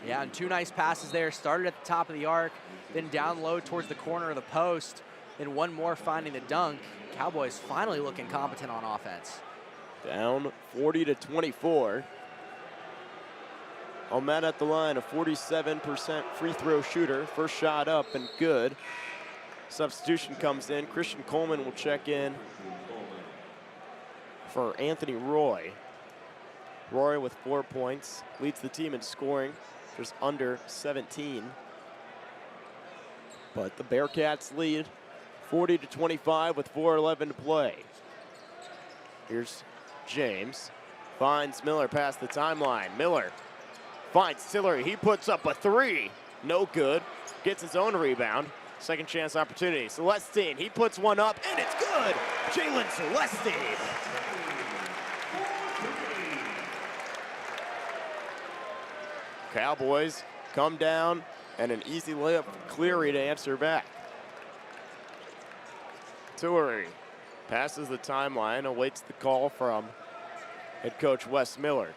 Yeah, and 2 nice passes there. Started at the top of the arc, then down low towards the corner of the post, then one more finding the dunk. Cowboys finally looking competent on offense. Down 40-24. Ahmed at the line, a 47% free throw shooter. First shot up and good. Substitution comes in. Christian Coleman will check in for Anthony Roy. Roy with 4 points, leads the team in scoring, just under 17. But the Bearcats lead 40-25 with 4:11 to play. Here's James, finds Miller past the timeline. Miller finds Tillery. He puts up a three. No good. Gets his own rebound. Second chance opportunity. Celestine, he puts one up, and it's good. Jalen Celestine. Cowboys come down, and an easy layup for Cleary to answer back. Tillery passes the timeline, awaits the call from head coach Wes Miller.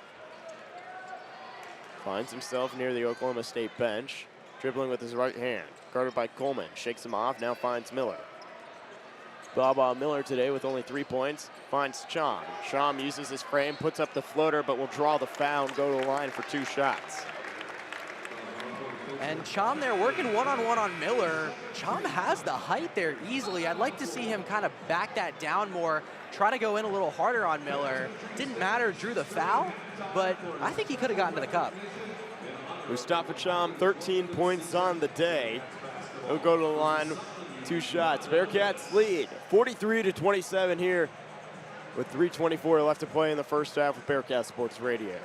Finds himself near the Oklahoma State bench, dribbling with his right hand. Guarded by Coleman, shakes him off, now finds Miller. Baba Miller today with only 3 points, finds Chom. Chom uses his frame, puts up the floater, but will draw the foul and go to the line for 2 shots. And Chom there working one-on-one on Miller. Chom has the height there easily. I'd like to see him kind of back that down more, try to go in a little harder on Miller. Didn't matter, drew the foul, but I think he could have gotten to the cup. Mustafa Chom, 13 points on the day. He'll go to the line, 2 shots. Bearcats lead 43-27 here with 3:24 left to play in the first half with Bearcat Sports Radio.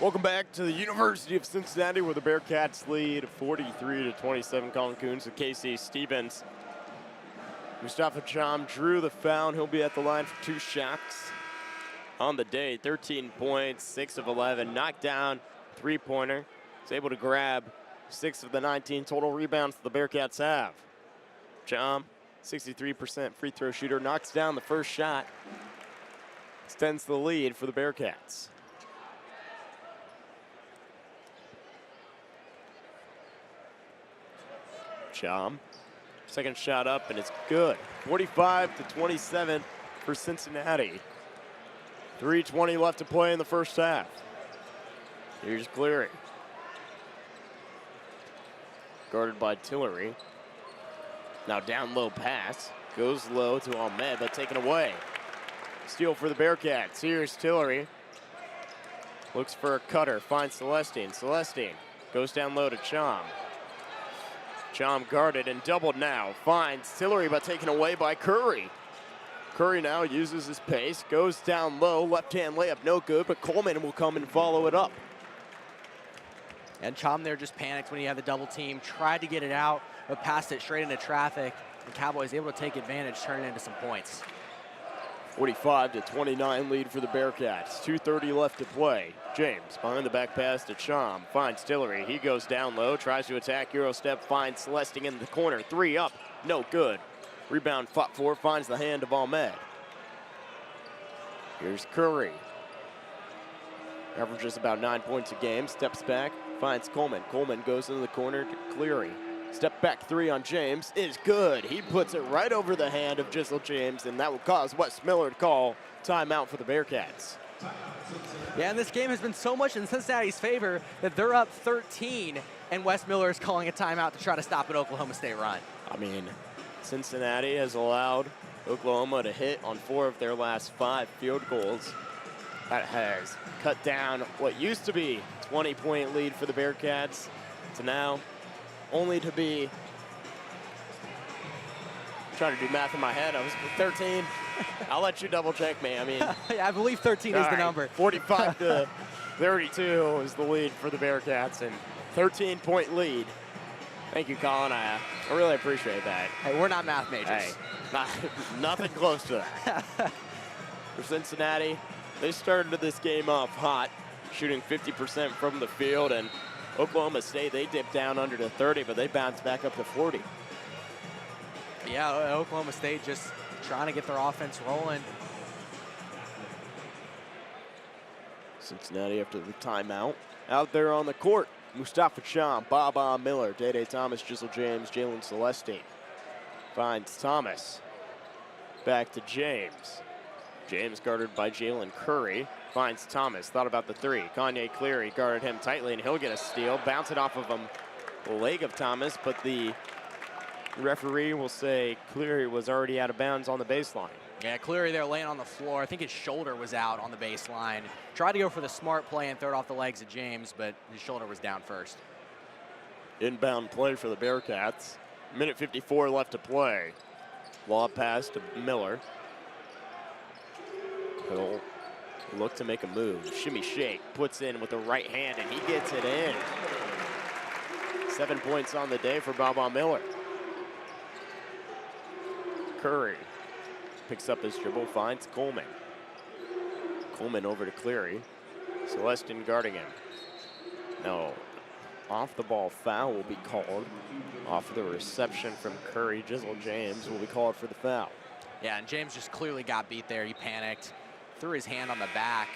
Welcome back to the University of Cincinnati, where the Bearcats lead 43-27. Colin Kunz with KC Stevens. Mustafa Chom drew the foul. He'll be at the line for 2 shots on the day. 13 points, 6 of 11. Knocked down, 3-pointer. He's able to grab 6 of the 19 total rebounds the Bearcats have. Chom, 63% free throw shooter, knocks down the first shot. Extends the lead for the Bearcats. Chom, second shot up, and it's good. 45-27 for Cincinnati. 3:20 left to play in the first half. Here's Cleary. Guarded by Tillery. Now down low pass. Goes low to Ahmed, but taken away. Steal for the Bearcats. Here's Tillery. Looks for a cutter. Finds Celestine. Celestine goes down low to Chom. Chom guarded and doubled now. Finds Tillery, but taken away by Curry. Curry now uses his pace, goes down low, left-hand layup, no good, but Coleman will come and follow it up. And Chom there just panicked when he had the double team, tried to get it out, but passed it straight into traffic. The Cowboys able to take advantage, turn it into some points. 45-29 lead for the Bearcats. 2:30 left to play. James behind the back pass to Chom. Finds Tillery. He goes down low. Tries to attack. Euro step. Finds Celesting in the corner. 3 up. No good. Rebound fought for. Finds the hand of Ahmed. Here's Curry. Averages about 9 points a game. Steps back. Finds Coleman. Coleman goes into the corner to Cleary. Step back 3 on James is good. He puts it right over the hand of Jizzle James, and that will cause Wes Miller to call timeout for the Bearcats. Yeah, and this game has been so much in Cincinnati's favor that they're up 13, and Wes Miller is calling a timeout to try to stop an Oklahoma State run. I mean, Cincinnati has allowed Oklahoma to hit on 4 of their last 5 field goals. That has cut down what used to be a 20-point lead for the Bearcats to now only to be, trying to do math in my head, I was 13. I'll let you double check me. I mean, yeah, I believe 13 is the number. 45-32 is the lead for the Bearcats, and 13-point lead. Thank you, Colin. I really appreciate that. Hey, we're not math majors. Hey, nothing close to that. For Cincinnati, they started this game off hot, shooting 50% from the field, and Oklahoma State, they dipped down under to 30, but they bounced back up to 40. Yeah, Oklahoma State just trying to get their offense rolling. Cincinnati after the timeout. Out there on the court, Mustafa Cham, Baba Miller, Day Thomas, Jizzle James, Jalen Celestine. Finds Thomas. Back to James. James guarded by Jalen Curry. Finds Thomas, thought about the 3. Kanye Cleary guarded him tightly, and he'll get a steal. Bounce it off of him, the leg of Thomas, but the referee will say Cleary was already out of bounds on the baseline. Yeah, Cleary there laying on the floor. I think his shoulder was out on the baseline. Tried to go for the smart play and throw it off the legs of James, but his shoulder was down first. Inbound play for the Bearcats. Minute 54 left to play. Lob pass to Miller. He'll look to make a move. Shimmy shake, puts in with the right hand, and he gets it in. 7 points on the day for Baba Miller. Curry picks up his dribble, finds Coleman. Coleman over to Cleary. Celestin guarding him. No, off the ball foul will be called. Off the reception from Curry, Jizzle James will be called for the foul. Yeah, and James just clearly got beat there. He panicked, threw his hand on the back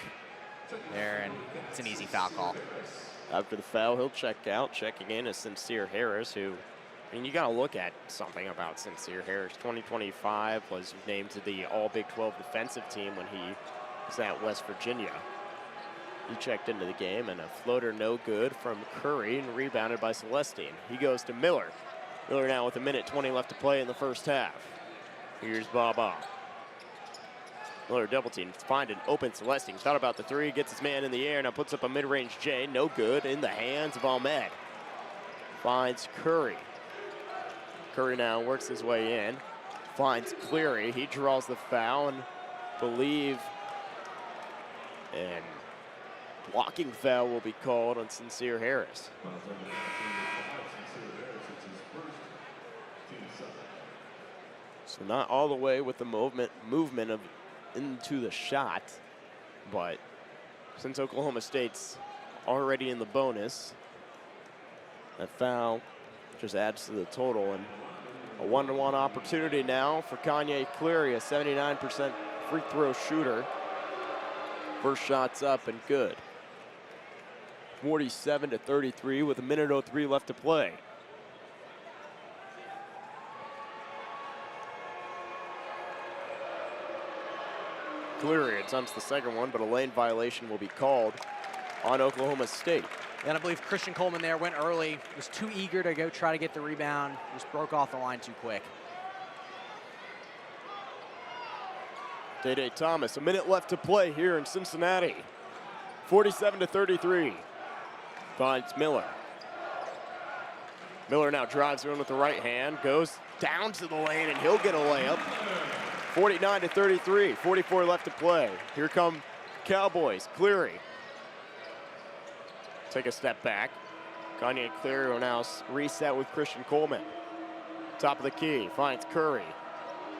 there, and it's an easy foul call. After the foul, he'll check out. Checking in is Sincere Harris, who, I mean, you got to look at something about Sincere Harris. 2025 was named to the All-Big 12 defensive team when he was at West Virginia. He checked into the game, and a floater no good from Curry, and rebounded by Celestine. He goes to Miller. Miller now with 1:20 left to play in the first half. Here's Baba. Miller double team, find an open Celestine. Thought about the 3, gets his man in the air, now puts up a mid-range J, no good, in the hands of Ahmed. Finds Curry. Curry now works his way in, finds Cleary. He draws the foul, and and blocking foul will be called on Sincere Harris. So not all the way with the movement of into the shot, but since Oklahoma State's already in the bonus, that foul just adds to the total, and a 1-to-1 opportunity now for Kanye Cleary, a 79% free throw shooter. First shot's up and good. 47-33 with 1:03 left to play. Cleary attempts the second one, but a lane violation will be called on Oklahoma State. And I believe Christian Coleman there went early, was too eager to go try to get the rebound, just broke off the line too quick. Day Thomas, 1 minute left to play here in Cincinnati. 47-33. Finds Miller. Miller now drives in with the right hand, goes down to the lane, and he'll get a layup. 49-33, 44 left to play. Here come Cowboys, Cleary. Take a step back. Kanye Cleary will now reset with Christian Coleman. Top of the key, finds Curry.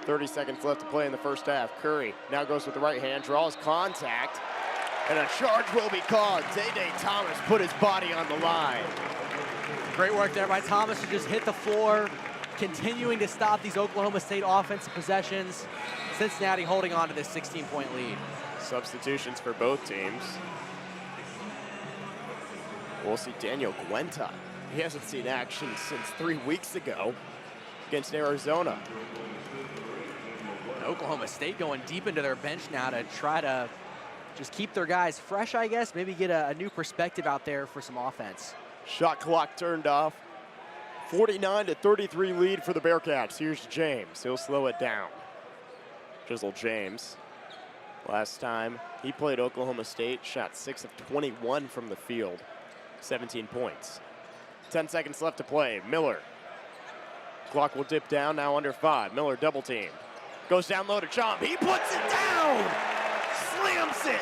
30 seconds left to play in the first half. Curry now goes with the right hand, draws contact, and a charge will be called. Day Thomas put his body on the line. Great work there by Thomas to just hit the floor, continuing to stop these Oklahoma State offensive possessions. Cincinnati holding on to this 16-point lead. Substitutions for both teams. We'll see Daniel Guenta. He hasn't seen action since 3 weeks ago against Arizona. Oklahoma State going deep into their bench now to try to just keep their guys fresh, I guess. Maybe get a new perspective out there for some offense. Shot clock turned off. 49-33 lead for the Bearcats. Here's James. He'll slow it down. Jizzle James. Last time he played Oklahoma State, shot 6 of 21 from the field. 17 points. 10 seconds left to play. Miller. Clock will dip down, now under 5. Miller double team. Goes down low to Chomp. He puts it down! Slams it!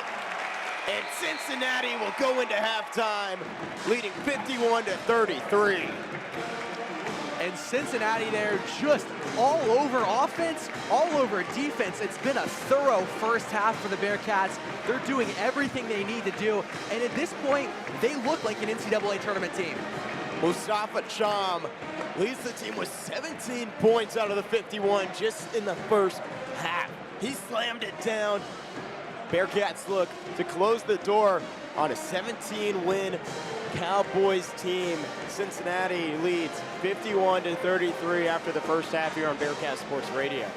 And Cincinnati will go into halftime, leading 51-33. And Cincinnati there just all over offense, all over defense. It's been a thorough first half for the Bearcats. They're doing everything they need to do. And at this point, they look like an NCAA tournament team. Mustafa Cham leads the team with 17 points out of the 51 just in the first half. He slammed it down. Bearcats look to close the door on a 17-win Cowboys team. Cincinnati leads 51-33 after the first half here on Bearcat Sports Radio.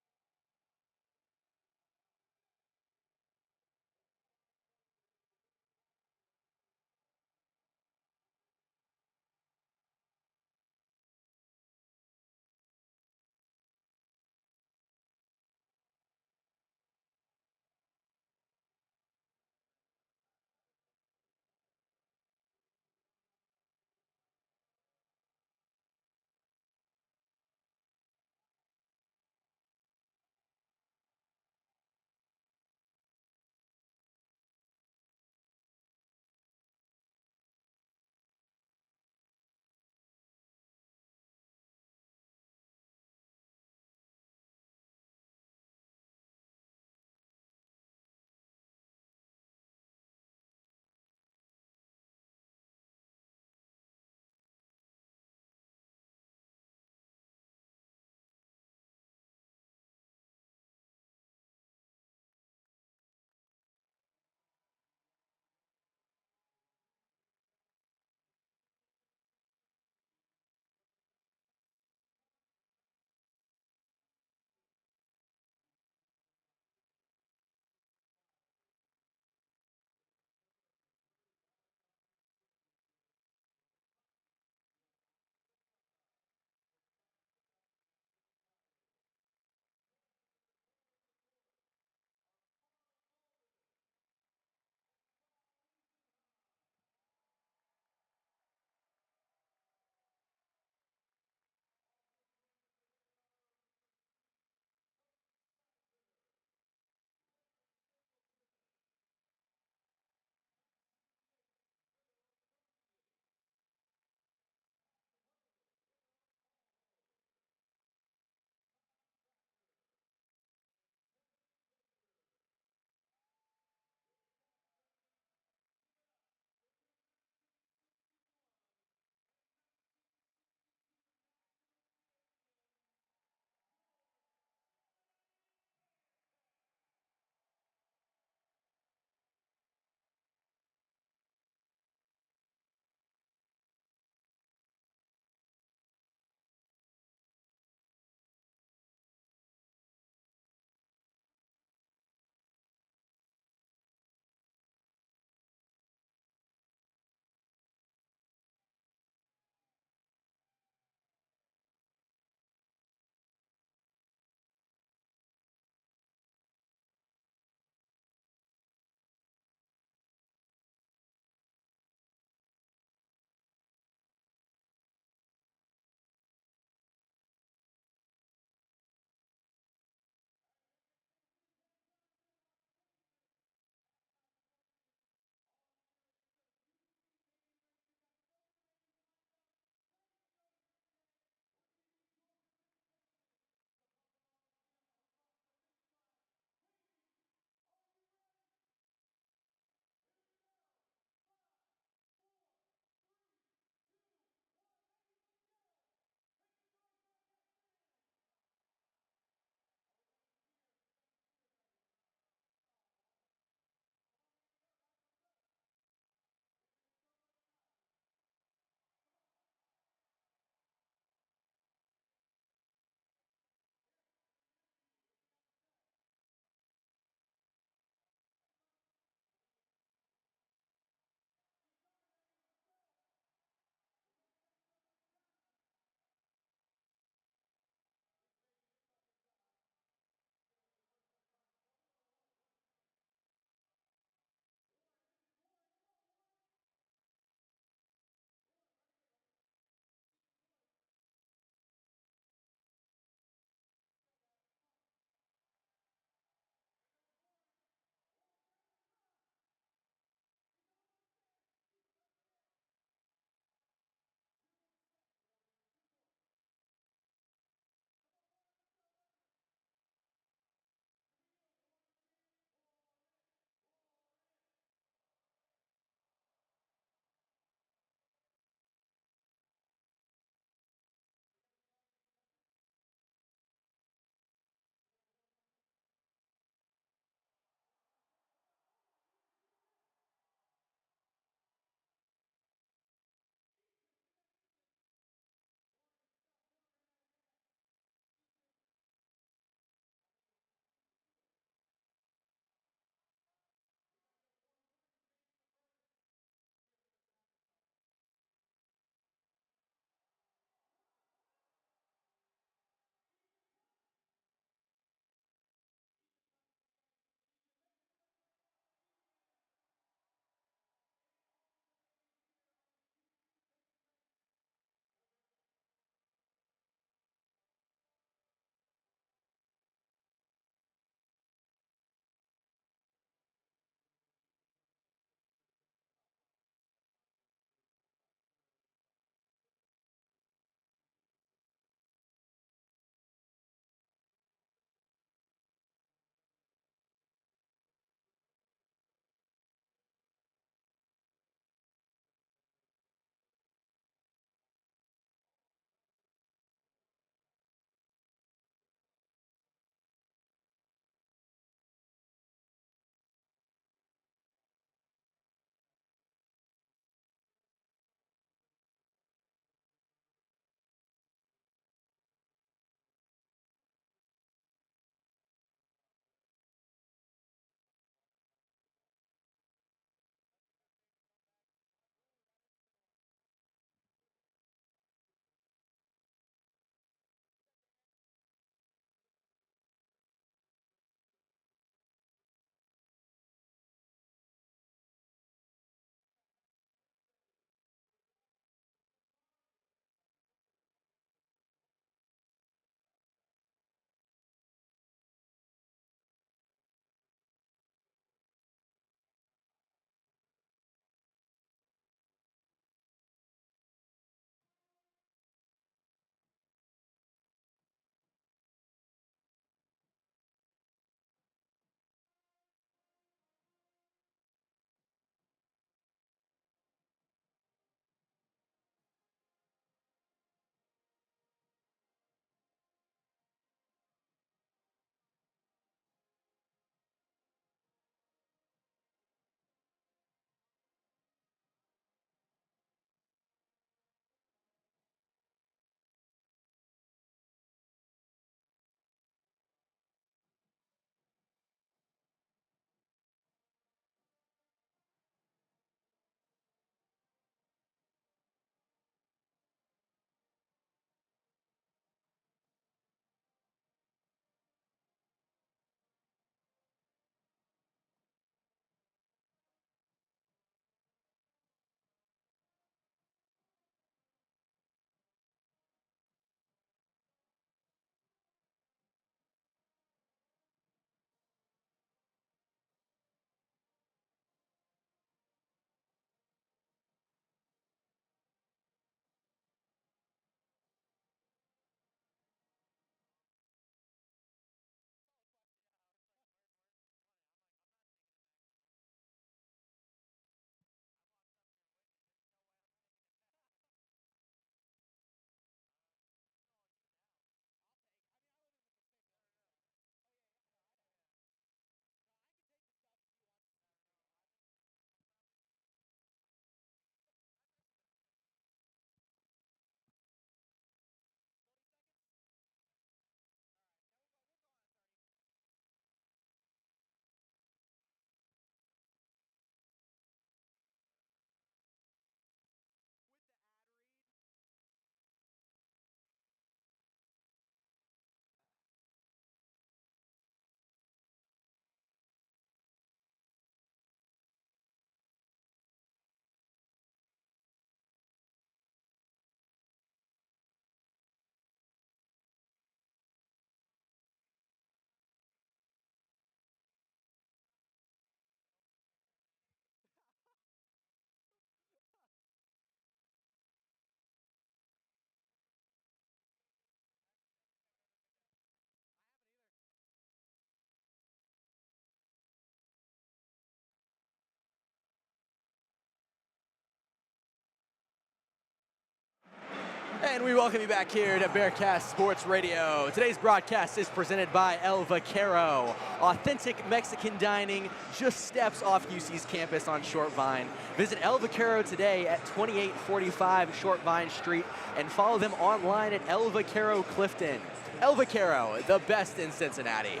And we welcome you back here to Bearcast Sports Radio. Today's broadcast is presented by El Vaquero, authentic Mexican dining just steps off UC's campus on Short Vine. Visit El Vaquero today at 2845 Short Vine Street and follow them online at El Vaquero Clifton. El Vaquero, the best in Cincinnati.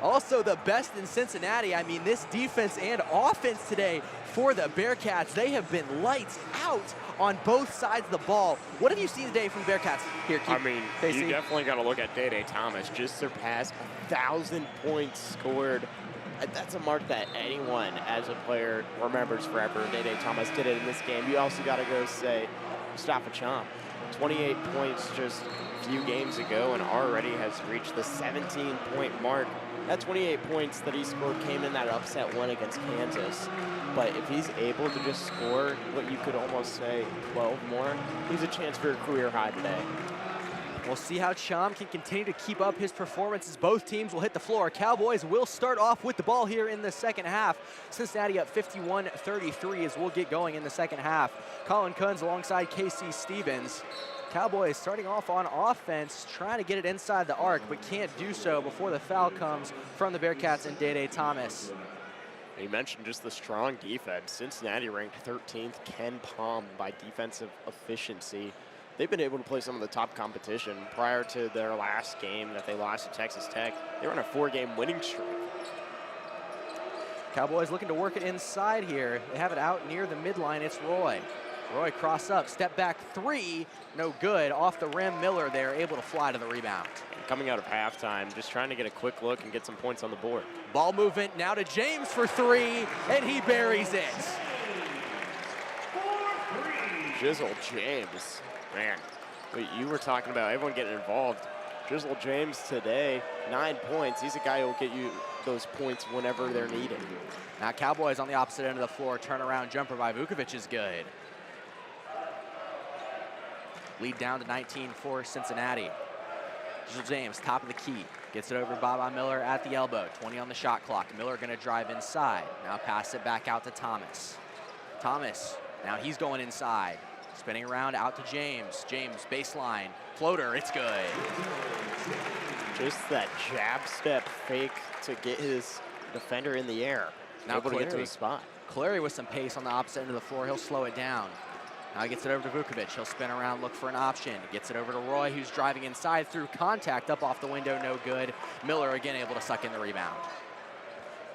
Also the best in Cincinnati. I mean, this defense and offense today for the Bearcats, they have been lights out on both sides of the ball. What have you seen today from Bearcats here, Keith? I mean, you definitely got to look at Day Thomas. Just surpassed 1,000 points scored. That's a mark that anyone as a player remembers forever. Day Thomas did it in this game. You also got to go say Mustafa Cham. 28 points just a few games ago and already has reached the 17-point mark. That 28 points that he scored came in that upset win against Kansas. But if he's able to just score what you could almost say 12 more, he's a chance for a career high today. We'll see how Cham can continue to keep up his performances. Both teams will hit the floor. Cowboys will start off with the ball here in the second half. Cincinnati up 51-33 as we'll get going in the second half. Colin Kunz alongside KC Stevens. Cowboys starting off on offense, trying to get it inside the arc, but can't do so before the foul comes from the Bearcats and Day Thomas. You mentioned just the strong defense. Cincinnati ranked 13th, Ken Palm by defensive efficiency. They've been able to play some of the top competition. Prior to their last game that they lost to Texas Tech, they were on a 4-game winning streak. Cowboys looking to work it inside here. They have it out near the midline. It's Roy. Roy cross up, step back three, no good. Off the rim, Miller there, able to fly to the rebound. Coming out of halftime, just trying to get a quick look and get some points on the board. Ball movement now to James for three, and he buries it. Jizzle James, man, you were talking about everyone getting involved. Jizzle James today, 9 points. He's a guy who will get you those points whenever they're needed. Now Cowboys on the opposite end of the floor, turnaround jumper by Vukovic is good. Lead down to 19 for Cincinnati. Jizzle James, top of the key. Gets it over to Baba Miller at the elbow. 20 on the shot clock. Miller gonna drive inside. Now pass it back out to Thomas. Thomas, now he's going inside. Spinning around out to James. James, baseline, floater, it's good. Just that jab step fake to get his defender in the air. Now able to get to his spot. Clary with some pace on the opposite end of the floor. He'll slow it down. Now he gets it over to Vukovic. He'll spin around, look for an option. Gets it over to Roy, who's driving inside through contact. Up off the window, no good. Miller again able to suck in the rebound.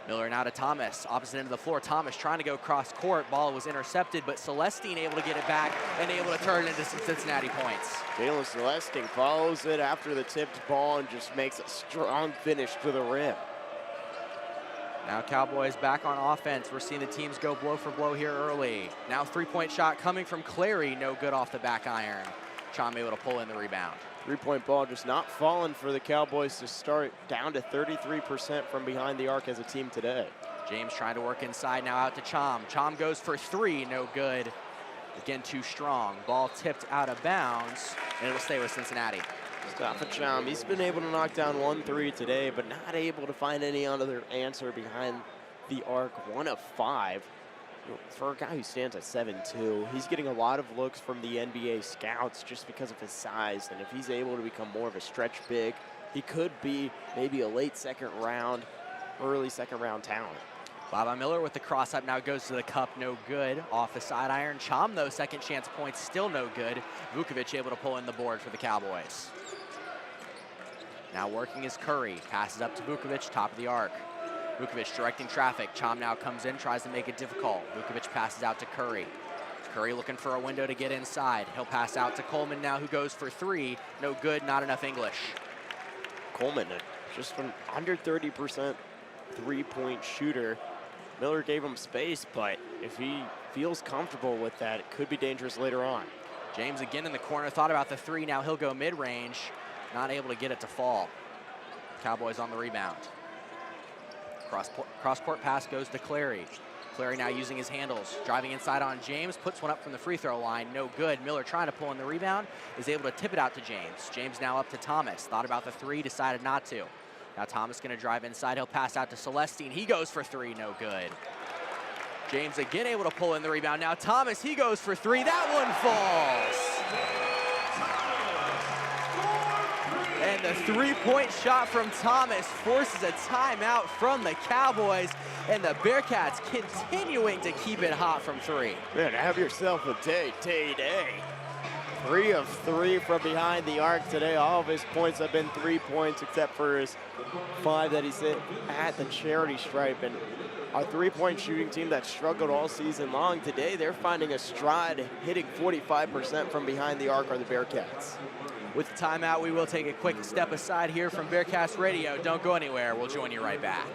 Miller now to Thomas, opposite end of the floor. Thomas trying to go cross court. Ball was intercepted, but Celestine able to get it back and able to turn it into some Cincinnati points. Jalen Celestine follows it after the tipped ball and just makes a strong finish to the rim. Now Cowboys back on offense. We're seeing the teams go blow for blow here early. Now three-point shot coming from Clary, no good off the back iron. Cham able to pull in the rebound. Three-point ball just not falling for the Cowboys to start, down to 33% from behind the arc as a team today. James trying to work inside, now out to Cham. Cham goes for three, no good. Again, too strong. Ball tipped out of bounds, and it'll stay with Cincinnati. Mustafa Cham, he's been able to knock down 1 3 today, but not able to find any other answer behind the arc. 1 of 5. For a guy who stands at 7'2", he's getting a lot of looks from the NBA scouts just because of his size. And if he's able to become more of a stretch big, he could be maybe a late second round, early second round talent. Baba Miller with the cross up now goes to the cup, no good. Off the side iron. Cham, though, second chance points, still no good. Vukovic able to pull in the board for the Cowboys. Now working is Curry. Passes up to Vukovic, top of the arc. Vukovic directing traffic. Cham now comes in, tries to make it difficult. Vukovic passes out to Curry. Curry looking for a window to get inside. He'll pass out to Coleman now, who goes for three. No good, not enough English. Coleman, just an under 30% three-point shooter. Miller gave him space, but if he feels comfortable with that, it could be dangerous later on. James again in the corner, thought about the three. Now he'll go mid-range. Not able to get it to fall. Cowboys on the rebound. Cross-court pass goes to Clary. Clary now using his handles. Driving inside on James, puts one up from the free throw line. No good. Miller trying to pull in the rebound, is able to tip it out to James. James now up to Thomas. Thought about the three, decided not to. Now Thomas gonna drive inside. He'll pass out to Celestine. He goes for three, no good. James again able to pull in the rebound. Now Thomas, he goes for three. That one falls. the three-point shot from Thomas forces a timeout from the Cowboys, and the Bearcats continuing to keep it hot from three. Man, have yourself a day. 3 of 3 from behind the arc today. All of his points have been 3 points, except for his 5 that he's hit at the charity stripe. And our three-point shooting team that struggled all season long, today they're finding a stride, hitting 45% from behind the arc are the Bearcats. With the timeout, we will take a quick step aside here from Bearcats Radio. Don't go anywhere. We'll join you right back.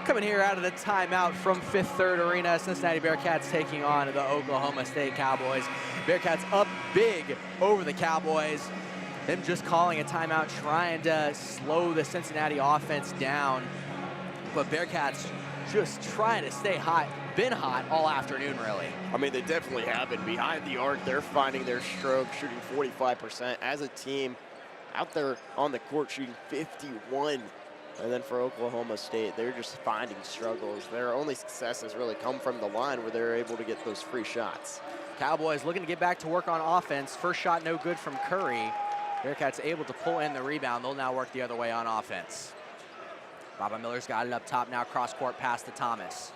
Coming here out of the timeout from Fifth Third Arena, Cincinnati Bearcats taking on the Oklahoma State Cowboys. Bearcats up big over the Cowboys. Them just calling a timeout, trying to slow the Cincinnati offense down. But Bearcats just trying to stay hot, been hot all afternoon, really. I mean, they definitely have been. Behind the arc, they're finding their stroke, shooting 45%. As a team, out there on the court shooting 51. And then for Oklahoma State, they're just finding struggles. Their only successes really come from the line where they're able to get those free shots. Cowboys looking to get back to work on offense. First shot no good from Curry. Bearcats able to pull in the rebound. They'll now work the other way on offense. Baba Miller's got it up top now, cross court pass to Thomas.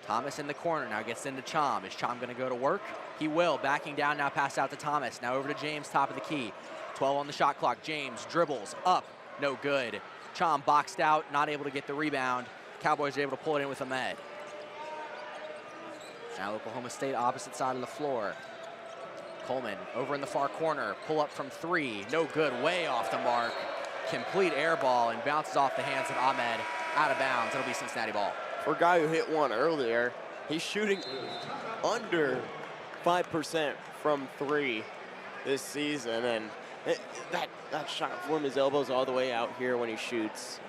Thomas in the corner now, gets into Chom. Is Chom gonna go to work? He will, backing down now, pass out to Thomas. Now over to James, top of the key. 12 on the shot clock, James dribbles up, no good. Chom boxed out, not able to get the rebound. Cowboys are able to pull it in with Ahmed. Now Oklahoma State opposite side of the floor. Coleman over in the far corner, pull up from three, no good, way off the mark. Complete air ball and bounces off the hands of Ahmed, out of bounds. It'll be Cincinnati ball. For a guy who hit one earlier, he's shooting under 5% from three this season, and that shot from his elbows all the way out here when he shoots.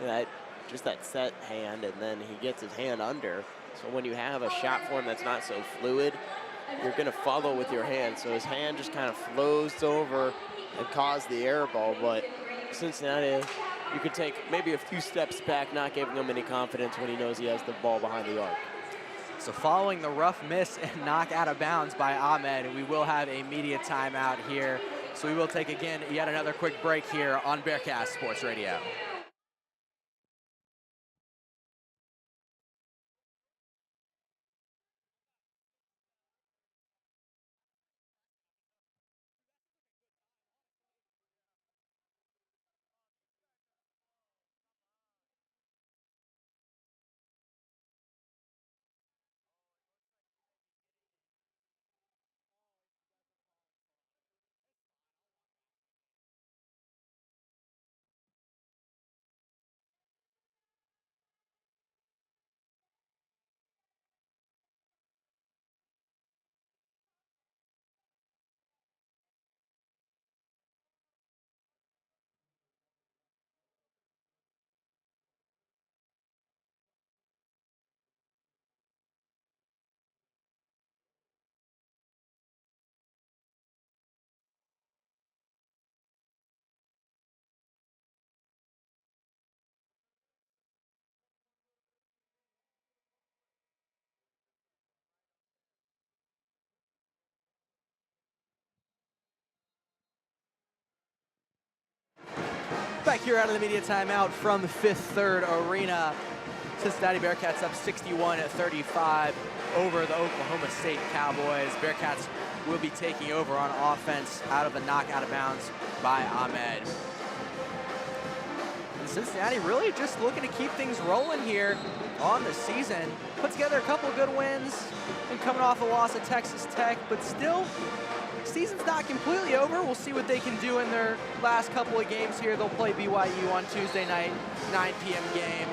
Just that set hand, and then he gets his hand under. So when you have a shot form that's not so fluid, you're going to follow with your hand. So his hand just kind of flows over and cause the air ball. But Cincinnati, you could take maybe a few steps back, not giving him any confidence when he knows he has the ball behind the arc. So following the rough miss and knock out of bounds by Ahmed, we will have a media timeout here. So we will take again yet another quick break here on Bearcast Sports Radio. back here out of the media timeout from Fifth Third Arena. Cincinnati Bearcats up 61-35 over the Oklahoma State Cowboys. Bearcats will be taking over on offense out of a knock out of bounds by Ahmed. And Cincinnati really just looking to keep things rolling here on the season. Put together a couple of good wins and coming off a loss at Texas Tech, but still, season's not completely over. We'll see what they can do in their last couple of games here. They'll play BYU on Tuesday night, 9 p.m. game.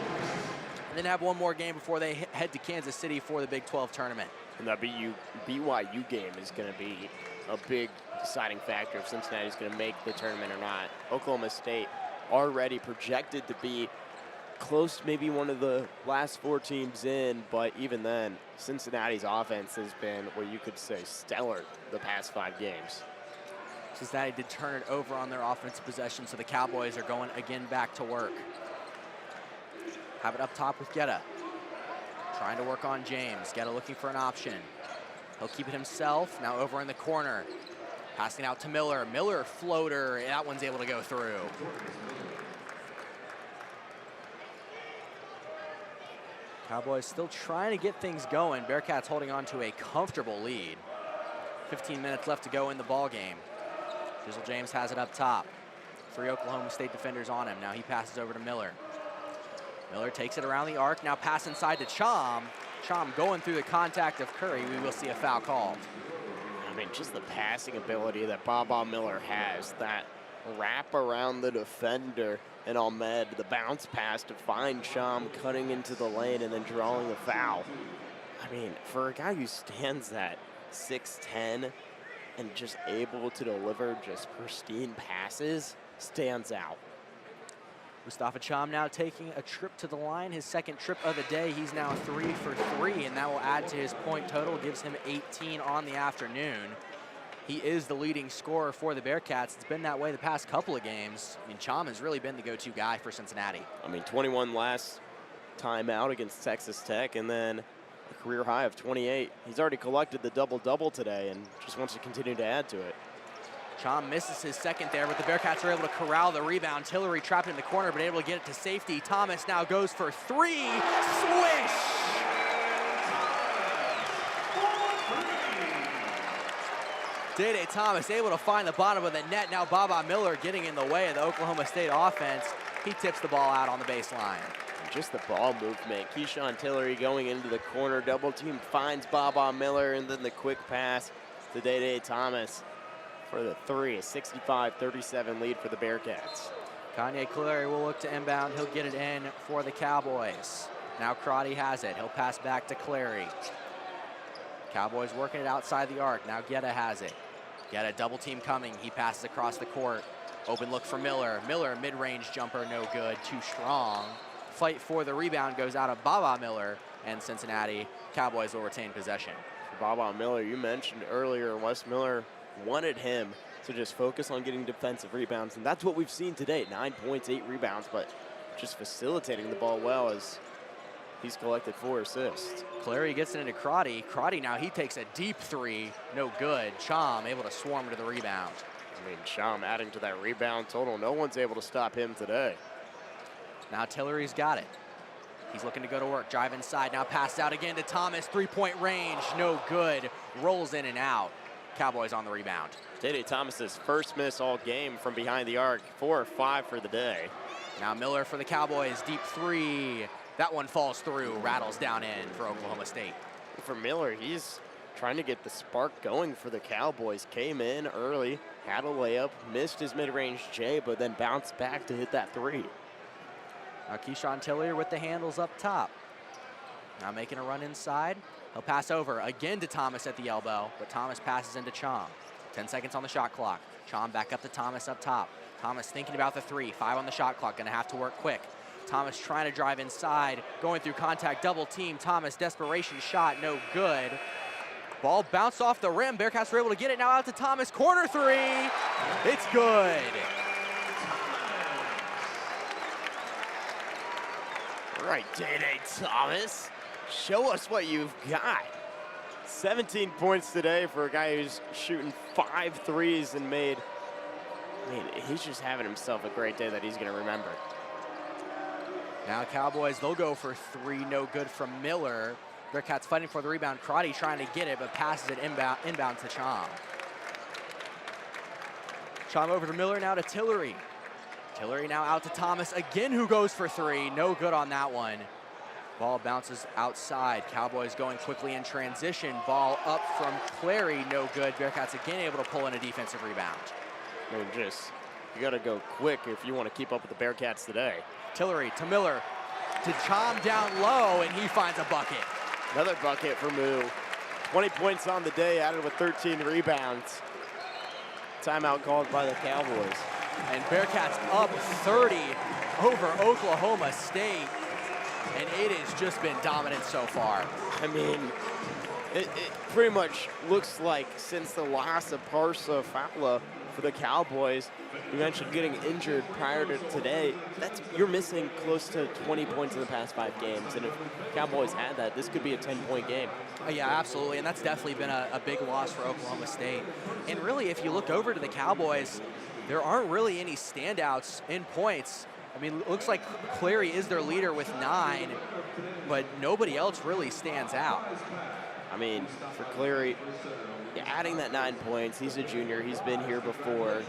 And then have one more game before they head to Kansas City for the Big 12 tournament. And that BYU game is going to be a big deciding factor if Cincinnati's going to make the tournament or not. Oklahoma State already projected to be close to maybe one of the last 4 teams in, but even then, Cincinnati's offense has been what you could say stellar the past 5 games. Cincinnati did turn it over on their offensive possession, so the Cowboys are going again back to work. Have it up top with Guetta. Trying to work on James. Guetta looking for an option. He'll keep it himself. Now over in the corner. Passing out to Miller. Miller floater. And that one's able to go through. Cowboys still trying to get things going. Bearcats holding on to a comfortable lead. 15 minutes left to go in the ball game. Jizzle James has it up top. 3 Oklahoma State defenders on him. Now he passes over to Miller. Miller takes it around the arc, now pass inside to Chom. Chom going through the contact of Curry. We will see a foul called. I mean, just the passing ability that Baba Miller has, that wrap around the defender and Ahmed, the bounce pass to find Chom cutting into the lane and then drawing a foul. I mean, for a guy who stands at 6'10" and just able to deliver just pristine passes, stands out. Mustafa Chom now taking a trip to the line, his second trip of the day. He's now 3 for 3, and that will add to his point total, gives him 18 on the afternoon. He is the leading scorer for the Bearcats. It's been that way the past couple of games. I mean, Chom has really been the go-to guy for Cincinnati. I mean, 21 last time out against Texas Tech, and then a career high of 28. He's already collected the double-double today and just wants to continue to add to it. Chom misses his second there, but the Bearcats are able to corral the rebound. Tillery trapped in the corner, but able to get it to safety. Thomas now goes for 3. Swish! Day-Day Thomas able to find the bottom of the net. Now Baba Miller getting in the way of the Oklahoma State offense. He tips the ball out on the baseline. Just the ball movement. Keyshawn Tillery going into the corner. Double team finds Baba Miller, and then the quick pass to Day-Day Thomas for the 3, a 65-37 lead for the Bearcats. Kanye Clary will look to inbound. He'll get it in for the Cowboys. Now Crotty has it. He'll pass back to Clary. Cowboys working it outside the arc. Now Guetta has it. Guetta double team coming. He passes across the court. Open look for Miller. Miller mid-range jumper, no good. Too strong. Fight for the rebound goes out of Baba Miller, and Cincinnati Cowboys will retain possession. Baba Miller, you mentioned earlier, Wes Miller wanted him to just focus on getting defensive rebounds, and that's what we've seen today. 9 points, 8 rebounds, but just facilitating the ball well as he's collected 4 assists. Clary gets it into Crotty. Crotty now, he takes a deep 3, no good. Chom able to swarm to the rebound. I mean, Chom adding to that rebound total. No one's able to stop him today. Now Tillery's got it. He's looking to go to work, drive inside, now pass out again to Thomas, 3-point range, no good. Rolls in and out. Cowboys on the rebound. Day-Day Thomas's first miss all game from behind the arc, 4 or 5 for the day. Now Miller for the Cowboys, deep 3. That one falls through, rattles down in for Oklahoma State. For Miller, he's trying to get the spark going for the Cowboys. Came in early, had a layup, missed his mid-range J, but then bounced back to hit that 3. Now Keyshawn Tillery with the handles up top. Now making a run inside. He'll pass over again to Thomas at the elbow, but Thomas passes into Chom. 10 seconds on the shot clock. Chom back up to Thomas up top. Thomas thinking about the 3, 5 on the shot clock, gonna have to work quick. Thomas trying to drive inside, going through contact, double team. Thomas, desperation shot, no good. Ball bounced off the rim. Bearcats were able to get it now out to Thomas. Corner 3, it's good. All right, Day-Day Thomas, show us what you've got. 17 points today for a guy who's shooting 5 threes and made I mean, he's just having himself a great day that he's going to remember. Now Cowboys, they'll go for three, no good from Miller. Bearcats fighting for the rebound. Crotty trying to get it, but passes it inbound to Chom. Chom over to Miller, now to Tillery. Tillery now out to Thomas again, who goes for three. No good on that one. Ball bounces outside. Cowboys going quickly in transition. Ball up from Clary, no good. Bearcats again able to pull in a defensive rebound. I mean, you got to go quick if you want to keep up with the Bearcats today. Tillery to Miller, to Chom down low, and he finds a bucket. Another bucket for Moo. 20 points on the day, added with 13 rebounds. Timeout called by the Cowboys. And Bearcats up 30 over Oklahoma State. And it has just been dominant so far. I mean, it pretty much looks like since the loss of Parsa Fowler for the Cowboys, you mentioned getting injured prior to today, you're missing close to 20 points in the past 5 games. And if Cowboys had that, this could be a 10-point game. Yeah, absolutely, and that's definitely been a big loss for Oklahoma State. And really, if you look over to the Cowboys, there aren't really any standouts in points. I mean, it looks like Clary is their leader with 9, but nobody else really stands out. I mean, for Clary, adding that 9 points, he's a junior, he's been here before.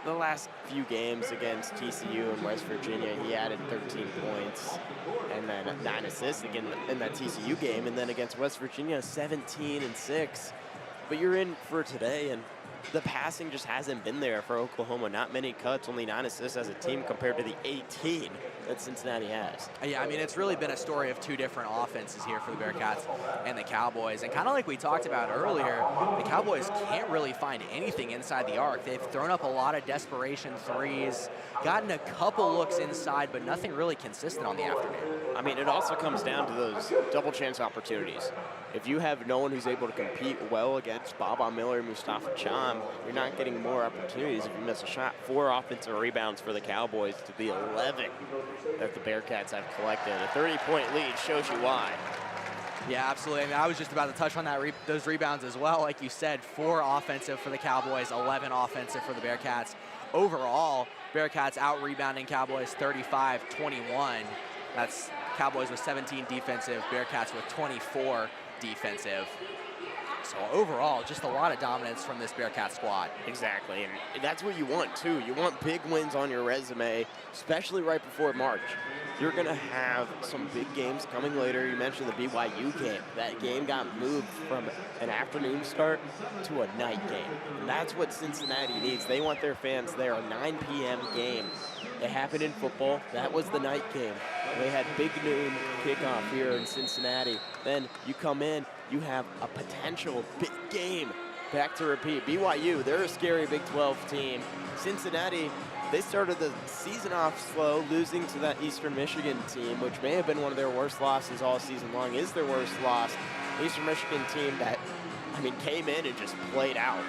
The last few games against TCU and West Virginia, he added 13 points and then 9 assists again in that TCU game, and then against West Virginia, 17 and 6. But you're in for today, and the passing just hasn't been there for Oklahoma. Not many cuts, only 9 assists as a team compared to the 18 that Cincinnati has. Yeah, I mean, it's really been a story of 2 different offenses here for the Bearcats and the Cowboys. And kind of like we talked about earlier, the Cowboys can't really find anything inside the arc. They've thrown up a lot of desperation threes, gotten a couple looks inside, but nothing really consistent on the afternoon. I mean, it also comes down to those double chance opportunities. If you have no one who's able to compete well against Baba Miller and Mustafa Cham, you're not getting more opportunities if you miss a shot. 4 offensive rebounds for the Cowboys to the 11 that the Bearcats have collected. A 30-point lead shows you why. Yeah, absolutely. I mean, I was just about to touch on that those rebounds as well. Like you said, 4 offensive for the Cowboys, 11 offensive for the Bearcats. Overall, Bearcats out-rebounding Cowboys 35-21. That's Cowboys with 17 defensive, Bearcats with 24 defensive. So overall, just a lot of dominance from this Bearcat squad. Exactly, and that's what you want too. You want big wins on your resume, especially right before March. You're gonna have some big games coming later. You mentioned the BYU game. That game got moved from an afternoon start to a night game. And that's what Cincinnati needs. They want their fans there, a 9 p.m. game. It happened in football. That was the night game. They had big noon kickoff here in Cincinnati. Then you come in, you have a potential big game. Back to repeat, BYU, they're a scary Big 12 team. Cincinnati, they started the season off slow, losing to that Eastern Michigan team, which may have been one of their worst losses all season long, is their worst loss. Eastern Michigan team that, I mean, came in and just played out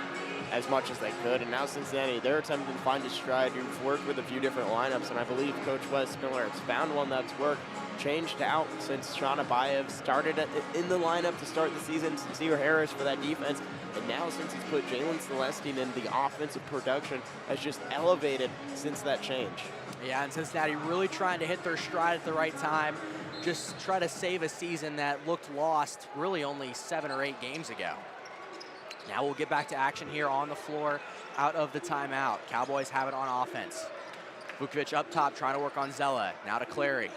as much as they could. And now Cincinnati, they're attempting to find a stride. You've worked with a few different lineups, and I believe Coach Wes Miller has found one that's worked. Changed out since Sean Abayev started in the lineup to start the season, Sincere Harris for that defense, and now since he's put Jalen Celestine in, the offensive production has just elevated since that change. Yeah, and Cincinnati really trying to hit their stride at the right time, just try to save a season that looked lost really only 7 or 8 games ago. Now we'll get back to action here on the floor out of the timeout. Cowboys have it on offense. Vukovic up top trying to work on Zella. Now to Clary.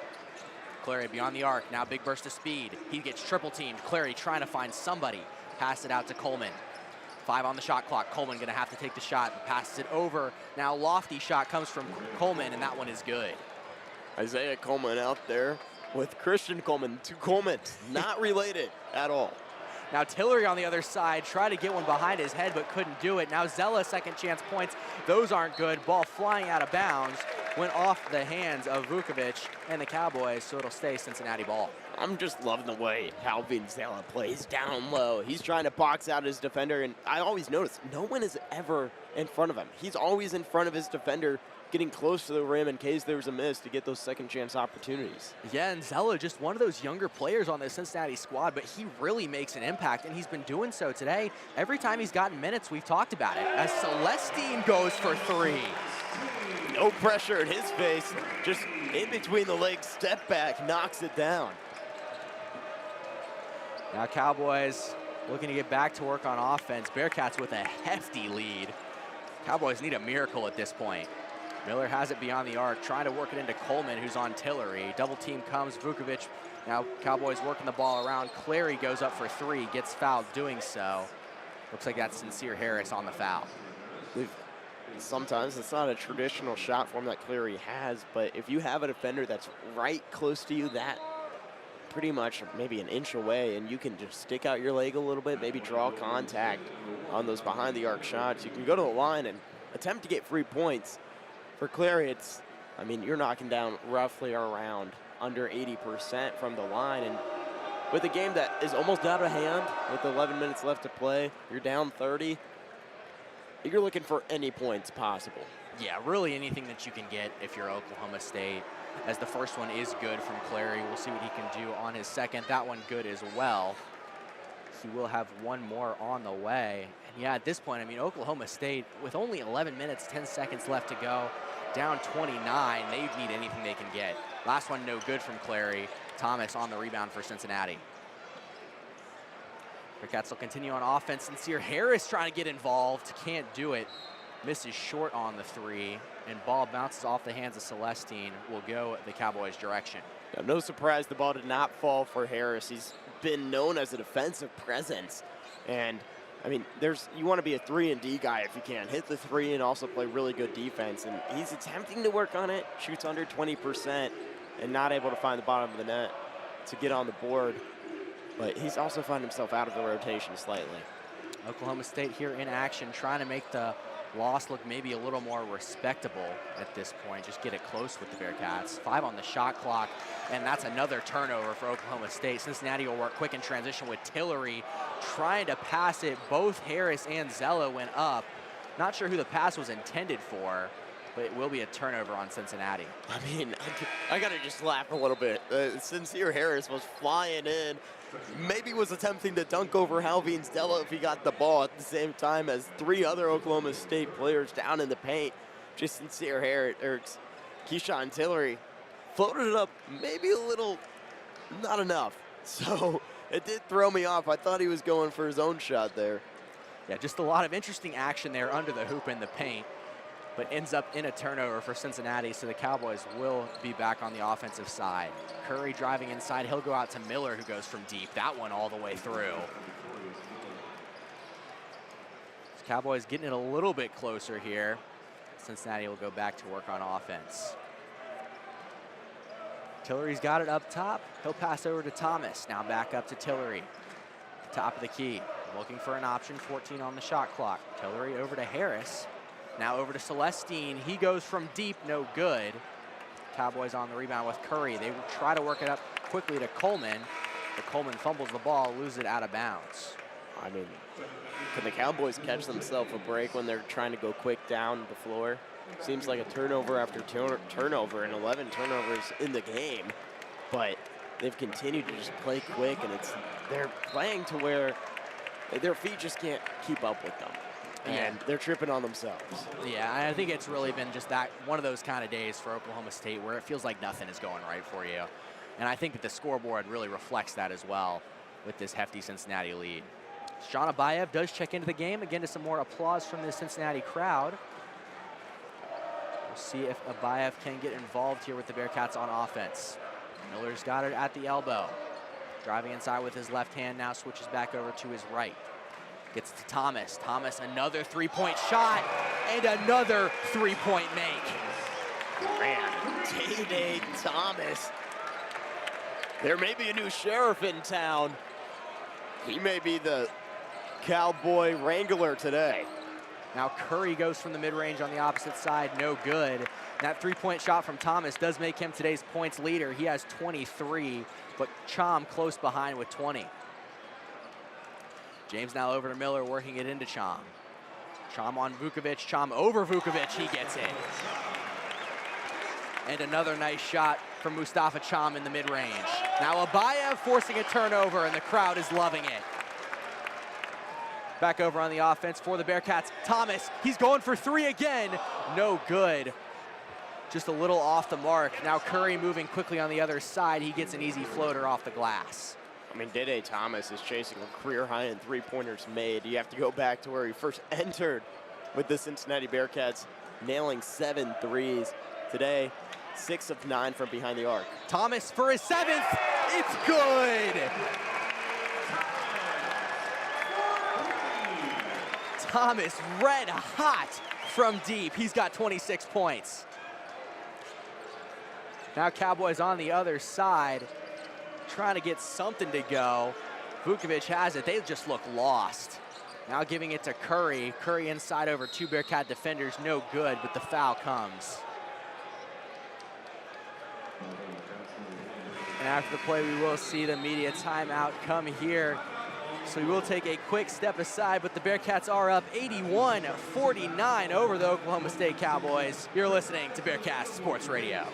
Clary beyond the arc, now big burst of speed. He gets triple teamed. Clary trying to find somebody. Pass it out to Coleman. 5 on the shot clock. Coleman gonna have to take the shot. Passes it over. Now lofty shot comes from Coleman, and that one is good. Isaiah Coleman out there with Christian Coleman. 2 Colemans, not related at all. Now Tillery on the other side, tried to get one behind his head, but couldn't do it. Now Zella second chance points. Those aren't good. Ball flying out of bounds. went off the hands of Vukovic and the Cowboys, so it'll stay Cincinnati ball. I'm just loving the way Calvin Zella plays down low. He's trying to box out his defender, and I always notice no one is ever in front of him. He's always in front of his defender, getting close to the rim in case there's a miss to get those second chance opportunities. Yeah, and Zella, just one of those younger players on the Cincinnati squad, but he really makes an impact, and he's been doing so today. Every time he's gotten minutes, we've talked about it, as Celestine goes for three. No pressure in his face, just in between the legs, step back, knocks it down. Now Cowboys looking to get back to work on offense. Bearcats with a hefty lead. Cowboys need a miracle at this point. Miller has it beyond the arc, trying to work it into Coleman, who's on Tillery. Double team comes, Vukovic. Now Cowboys working the ball around. Clary goes up for three, gets fouled doing so. Looks like that's Sincere Harris on the foul. Sometimes it's not a traditional shot form that Clary has, but if you have a defender that's right close to you, that pretty much maybe an inch away, and you can just stick out your leg a little bit, maybe draw contact on those behind the arc shots. You can go to the line and attempt to get free points. For Clary, it's, I mean, you're knocking down roughly around under 80% from the line, and with a game that is almost out of hand, with 11 minutes left to play, you're down 30, you're looking for any points possible. Yeah, really anything that you can get if you're Oklahoma State, as the first one is good from Clary. We'll see what he can do on his second. That one good as well. He will have one more on the way. And yeah, at this point, I mean, Oklahoma State, with only 11 minutes, 10 seconds left to go, down 29, they need anything they can get. Last one, no good from Clary. Thomas on the rebound for Cincinnati. Bearcats will continue on offense. Sincere Harris trying to get involved, can't do it. Misses short on the three, and ball bounces off the hands of Celestine, will go the Cowboys' direction. Now, no surprise the ball did not fall for Harris. He's been known as a defensive presence, and I mean, you want to be a 3-and-D guy if you can. Hit the three and also play really good defense, and he's attempting to work on it, shoots under 20%, and not able to find the bottom of the net to get on the board, but he's also found himself out of the rotation slightly. Oklahoma State here in action, trying to make the loss look maybe a little more respectable at this point. Just get it close with the Bearcats. 5 on the shot clock, and that's another turnover for Oklahoma State. Cincinnati will work quick in transition with Tillery trying to pass it. Both Harris and Zella went up. Not sure who the pass was intended for, but it will be a turnover on Cincinnati. I mean, I gotta just laugh a little bit. Sincere Harris was flying in, maybe was attempting to dunk over Halveen Stella if he got the ball at the same time as 3 other Oklahoma State players down in the paint. Just Sincere Harris, or Keyshawn Tillery, floated it up maybe a little, not enough. So it did throw me off. I thought he was going for his own shot there. Yeah, just a lot of interesting action there under the hoop in the paint, but ends up in a turnover for Cincinnati, so the Cowboys will be back on the offensive side. Curry driving inside. He'll go out to Miller, who goes from deep. That one all the way through. Cowboys getting it a little bit closer here. Cincinnati will go back to work on offense. Tillery's got it up top. He'll pass over to Thomas. Now back up to Tillery. Top of the key. Looking for an option. 14 on the shot clock. Tillery over to Harris. Now over to Celestine. He goes from deep, no good. Cowboys on the rebound with Curry. They will try to work it up quickly to Coleman, but Coleman fumbles the ball, loses it out of bounds. I mean, can the Cowboys catch themselves a break when they're trying to go quick down the floor? Seems like a turnover after turnover, and 11 turnovers in the game, but they've continued to just play quick, and they're playing to where their feet just can't keep up with them. And they're tripping on themselves. Yeah, I think it's really been just that one of those kind of days for Oklahoma State where it feels like nothing is going right for you. And I think that the scoreboard really reflects that as well with this hefty Cincinnati lead. Sean Abayev does check into the game, again to some more applause from the Cincinnati crowd. We'll see if Abayev can get involved here with the Bearcats on offense. Miller's got it at the elbow. Driving inside with his left hand, now switches back over to his right. Gets to Thomas. Thomas, another three-point shot, and another three-point make. Man, Day Thomas. There may be a new sheriff in town. He may be the Cowboy Wrangler today. Now Curry goes from the mid-range on the opposite side, no good. That three-point shot from Thomas does make him today's points leader. He has 23, but Chom close behind with 20. James now over to Miller, working it into Chom. Chom on Vukovic, Chom over Vukovic, he gets it. And another nice shot from Mustafa Chom in the mid-range. Now Abayev forcing a turnover, and the crowd is loving it. Back over on the offense for the Bearcats. Thomas, he's going for three again. No good. Just a little off the mark. Now Curry moving quickly on the other side. He gets an easy floater off the glass. I mean, Dede Thomas is chasing a career high in three-pointers made. You have to go back to where he first entered with the Cincinnati Bearcats, nailing 7 threes. Today, 6 of 9 from behind the arc. Thomas for his 7th. It's good. Thomas red hot from deep. He's got 26 points. Now Cowboys on the other side, trying to get something to go. Vukovic has it. They just look lost. Now giving it to Curry. Curry inside over 2 Bearcat defenders. No good, but the foul comes. And after the play, we will see the media timeout come here. So we will take a quick step aside, but the Bearcats are up 81-49 over the Oklahoma State Cowboys. You're listening to Bearcat Sports Radio.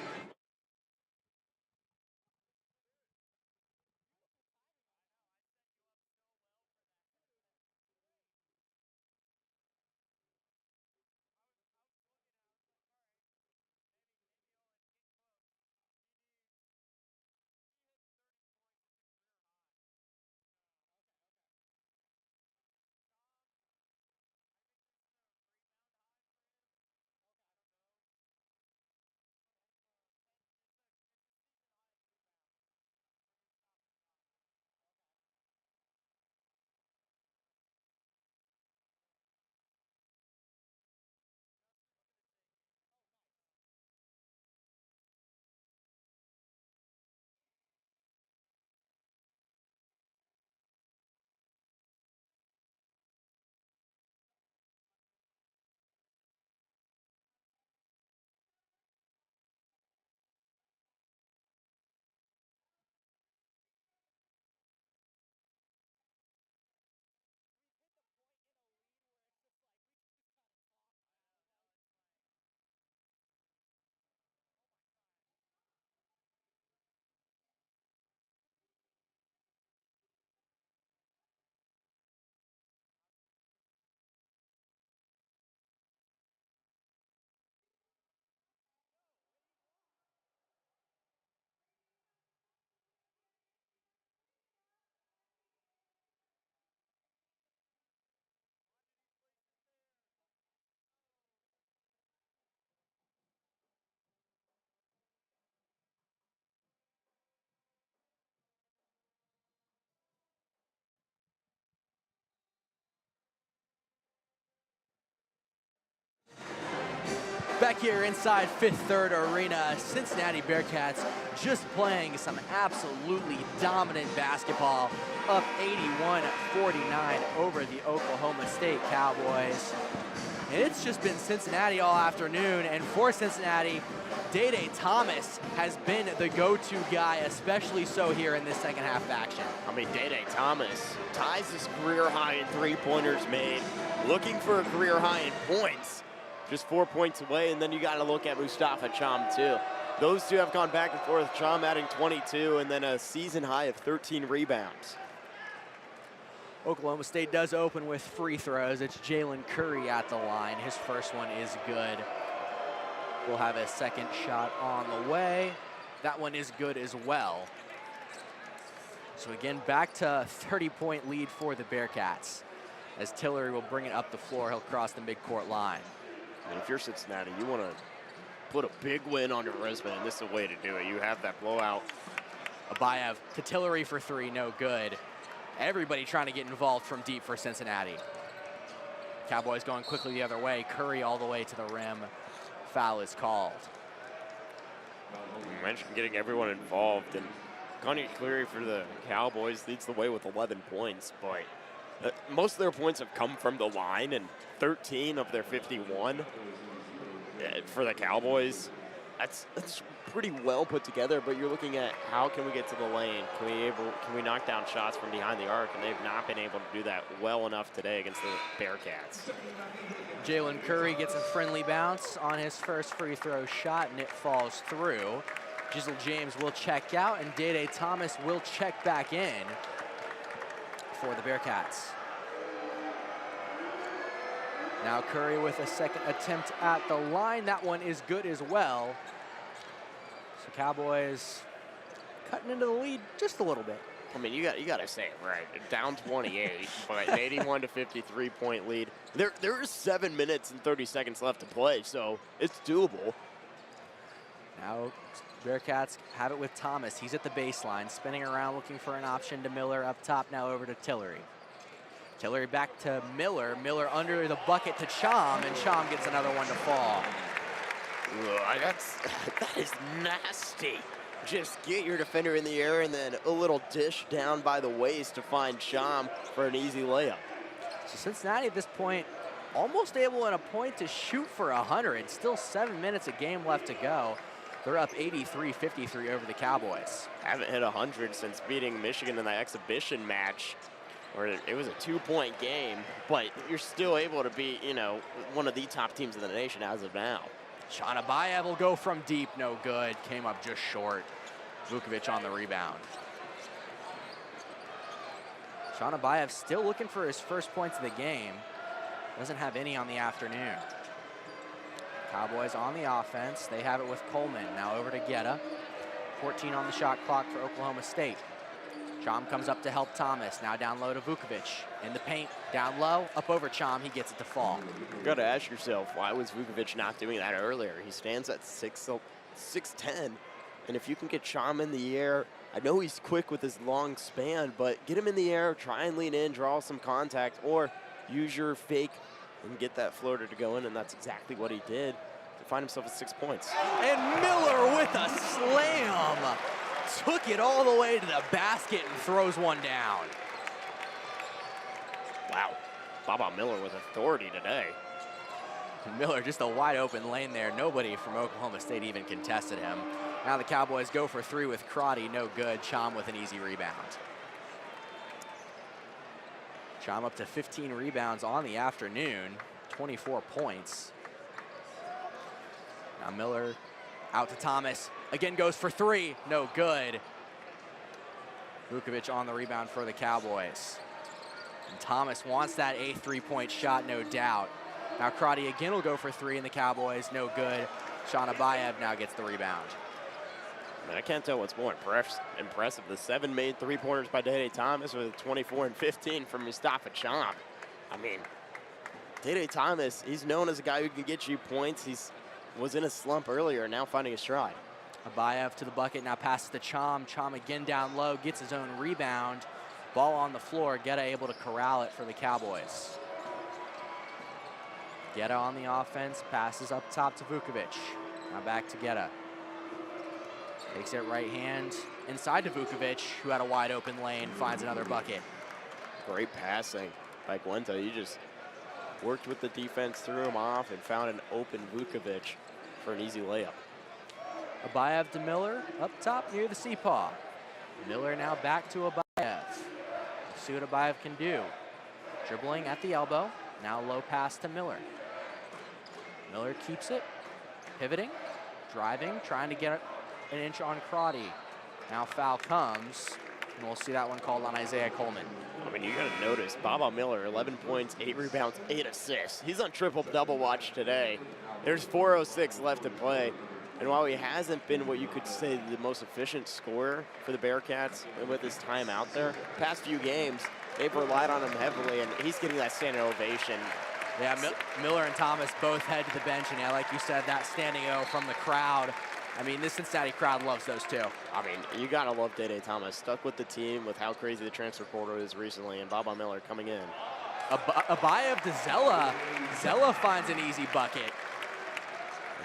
Back here inside Fifth Third Arena, Cincinnati Bearcats just playing some absolutely dominant basketball, up 81-49 over the Oklahoma State Cowboys. And it's just been Cincinnati all afternoon, and for Cincinnati, Dede Thomas has been the go-to guy, especially so here in this second half of action. I mean, Dede Thomas ties his career high in three-pointers made, looking for a career high in points. Just 4 points away, and then you got to look at Mustafa Chom too. Those two have gone back and forth. Chom adding 22, and then a season high of 13 rebounds. Oklahoma State does open with free throws. It's Jalen Curry at the line. His first one is good. We'll have a second shot on the way. That one is good as well. So again, back to 30-point lead for the Bearcats. As Tillery will bring it up the floor, he'll cross the midcourt line. And if you're Cincinnati, you want to put a big win on your resume, and this is the way to do it. You have that blowout. Abayev to Tillery for three, no good. Everybody trying to get involved from deep for Cincinnati. Cowboys going quickly the other way. Curry all the way to the rim. Foul is called. You mentioned getting everyone involved, and Connie Cleary for the Cowboys leads the way with 11 points, but Most of their points have come from the line, and 13 of their 51 for the Cowboys. That's pretty well put together, but you're looking at how can we get to the lane? Can we knock down shots from behind the arc? And they've not been able to do that well enough today against the Bearcats. Jalen Curry gets a friendly bounce on his first free throw shot, and it falls through. Jizzle James will check out, and Dede Thomas will check back in for the Bearcats. Now Curry with a second attempt at the line. That one is good as well. So Cowboys cutting into the lead just a little bit. I mean, you got to say it right. Down 28, but an 81 to 53 point lead. There are 7 minutes and 30 seconds left to play, so it's doable. Now Bearcats have it with Thomas. He's at the baseline, spinning around looking for an option to Miller up top, now over to Tillery. Tillery back to Miller. Miller under the bucket to Chom, and Chom gets another one to fall. That is nasty. Just get your defender in the air and then a little dish down by the waist to find Chom for an easy layup. So Cincinnati at this point almost able in a point to shoot for 100. Still 7 minutes a game left to go. They're up 83-53 over the Cowboys. Haven't hit 100 since beating Michigan in the exhibition match, where it was a 2-point game, but you're still able to beat, one of the top teams in the nation as of now. Sean Abayev will go from deep, no good. Came up just short. Vukovic on the rebound. Sean Abayev still looking for his first points of the game. Doesn't have any on the afternoon. Cowboys on the offense. They have it with Coleman. Now over to Guetta. 14 on the shot clock for Oklahoma State. Chom comes up to help Thomas. Now down low to Vukovic. In the paint, down low, up over Chom. He gets it to fall. You got to ask yourself, why was Vukovic not doing that earlier? He stands at 6'10", and if you can get Chom in the air, I know he's quick with his long span, but get him in the air, try and lean in, draw some contact, or use your fake and get that floater to go in, and that's exactly what he did to find himself at 6 points. And Miller with a slam. Took it all the way to the basket and throws one down. Wow, Baba Miller with authority today. Miller just a wide open lane there. Nobody from Oklahoma State even contested him. Now the Cowboys go for three with Crotty, no good. Chom with an easy rebound. Chom up to 15 rebounds on the afternoon, 24 points. Now Miller out to Thomas, again goes for three, no good. Vukovic on the rebound for the Cowboys. And Thomas wants that 8th three-point shot, no doubt. Now Crotty again will go for three in the Cowboys, no good. Sean Abayev now gets the rebound. I mean, I can't tell what's more impressive. The 7 made three-pointers by Dede Thomas with 24 and 15 from Mustafa Chom. I mean, Dede Thomas, he's known as a guy who can get you points. Was in a slump earlier, now finding a stride. Abayev to the bucket, now passes to Chom. Chom again down low, gets his own rebound. Ball on the floor, Guetta able to corral it for the Cowboys. Guetta on the offense, passes up top to Vukovic. Now back to Guetta. Takes it right hand inside to Vukovic, who had a wide open lane, finds another bucket. Great passing by Gwenta. You just worked with the defense, threw him off, and found an open Vukovic for an easy layup. Abayev to Miller, up top near the C-paw. Miller now back to Abayev. Let's see what Abayev can do. Dribbling at the elbow, now low pass to Miller. Miller keeps it, pivoting, driving, trying to get an inch on Crotty. Now foul comes, and we'll see that one called on Isaiah Coleman. I mean, you got to notice, Baba Miller, 11 points, 8 rebounds, 8 assists. He's on triple-double watch today. There's 4:06 left to play. And while he hasn't been what you could say the most efficient scorer for the Bearcats with his time out there, past few games, they've relied on him heavily, and he's getting that standing ovation. Yeah, Miller and Thomas both head to the bench, and yeah, like you said, that standing O from the crowd. I mean, this Cincinnati crowd loves those two. I mean, you got to love Dede Thomas. Stuck with the team with how crazy the transfer portal is recently, and Baba Miller coming in. Abayev to Zella. Zella finds an easy bucket.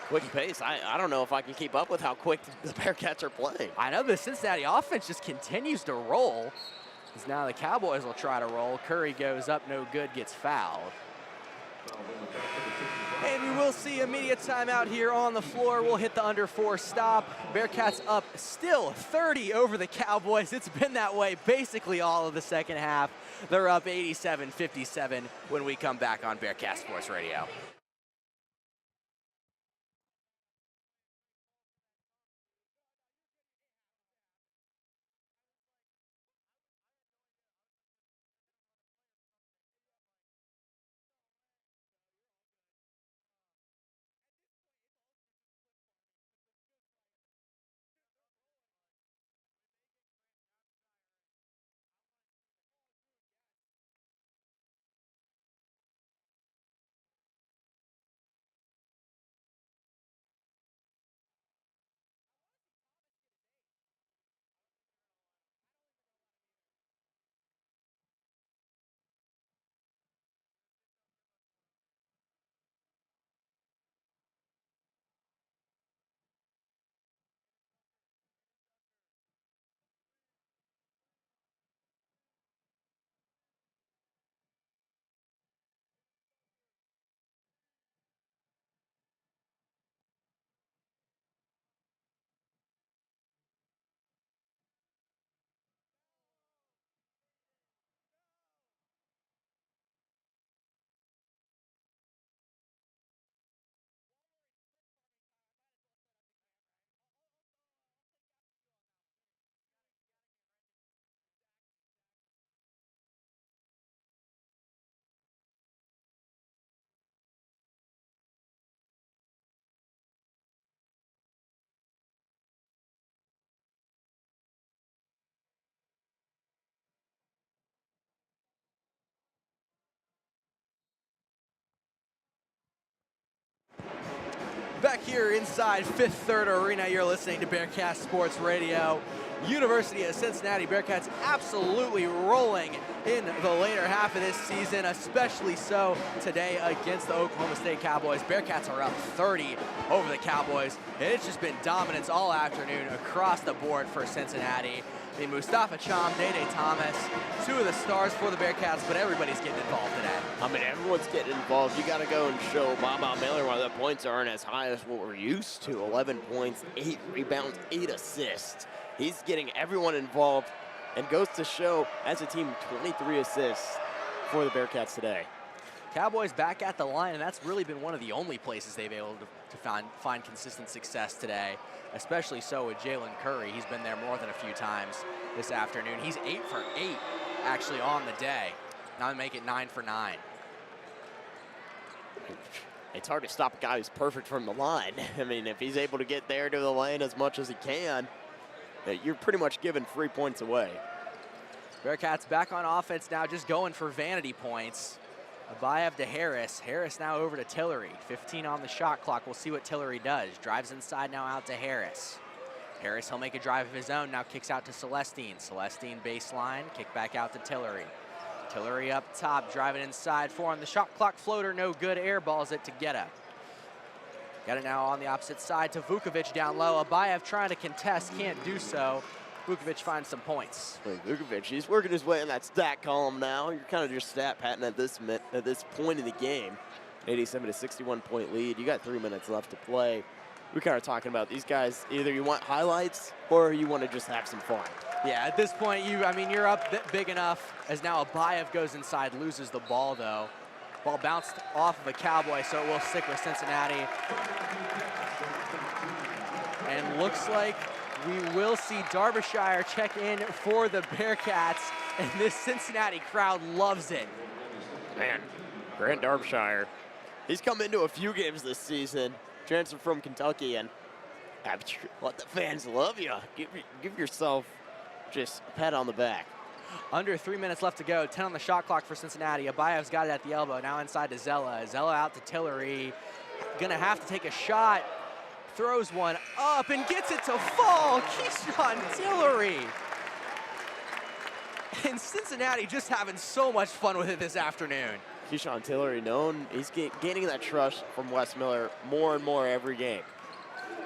Quick pace. I don't know if I can keep up with how quick the Bearcats are playing. I know the Cincinnati offense just continues to roll. As now the Cowboys will try to roll. Curry goes up, no good, gets fouled. And we will see immediate timeout here on the floor. We'll hit the under 4 stop. Bearcats up still 30 over the Cowboys. It's been that way basically all of the second half. They're up 87-57 when we come back on Bearcat Sports Radio. Back here inside Fifth Third Arena, you're listening to Bearcat Sports Radio. University of Cincinnati Bearcats absolutely rolling in the later half of this season, especially so today against the Oklahoma State Cowboys. Bearcats are up 30 over the Cowboys, and it's just been dominance all afternoon across the board for Cincinnati. I mean, Mustafa Cham, Day-Day Thomas, two of the stars for the Bearcats, but everybody's getting involved today. I mean, everyone's getting involved. You got to go and show Bob Miller why the points aren't as high as what we're used to. 11 points, 8 rebounds, 8 assists. He's getting everyone involved and goes to show, as a team, 23 assists for the Bearcats today. Cowboys back at the line, and that's really been one of the only places they've been able to find consistent success today, especially so with Jalen Curry. He's been there more than a few times this afternoon. He's 8 for 8 actually on the day. Now they make it 9 for 9. It's hard to stop a guy who's perfect from the line. I mean, if he's able to get there to the lane as much as he can, you're pretty much giving free points away. Bearcats back on offense now, just going for vanity points. Abayev to Harris. Harris now over to Tillery. 15 on the shot clock. We'll see what Tillery does. Drives inside now out to Harris. Harris, he'll make a drive of his own. Now kicks out to Celestine. Celestine baseline. Kick back out to Tillery. Tillery up top, driving inside. 4 on the shot clock. Floater, no good. Air balls it to Guetta. Got it now on the opposite side to Vukovic down low. Abayev trying to contest, can't do so. Vukovic finds some points. Vukovic, he's working his way in that stat column now. You're kind of just stat patting at this point in the game. 87 to 61 point lead. You got 3 minutes left to play. We're kind of talking about these guys. Either you want highlights or you want to just have some fun. Yeah, at this point, you're up big enough. As now Abayev goes inside, loses the ball though. Ball bounced off of a Cowboy, so it will stick with Cincinnati. And looks like we will see Derbyshire check in for the Bearcats, and this Cincinnati crowd loves it. Man, Grant Derbyshire, he's come into a few games this season, transferred from Kentucky, and let the fans love you. Give yourself just a pat on the back. Under 3 minutes left to go, 10 on the shot clock for Cincinnati. Abayev's got it at the elbow, now inside to Zella. Zella out to Tillery, gonna have to take a shot. Throws one up and gets it to fall. Keyshawn Tillery. And Cincinnati just having so much fun with it this afternoon. Keyshawn Tillery known, he's gaining that trust from Wes Miller more and more every game.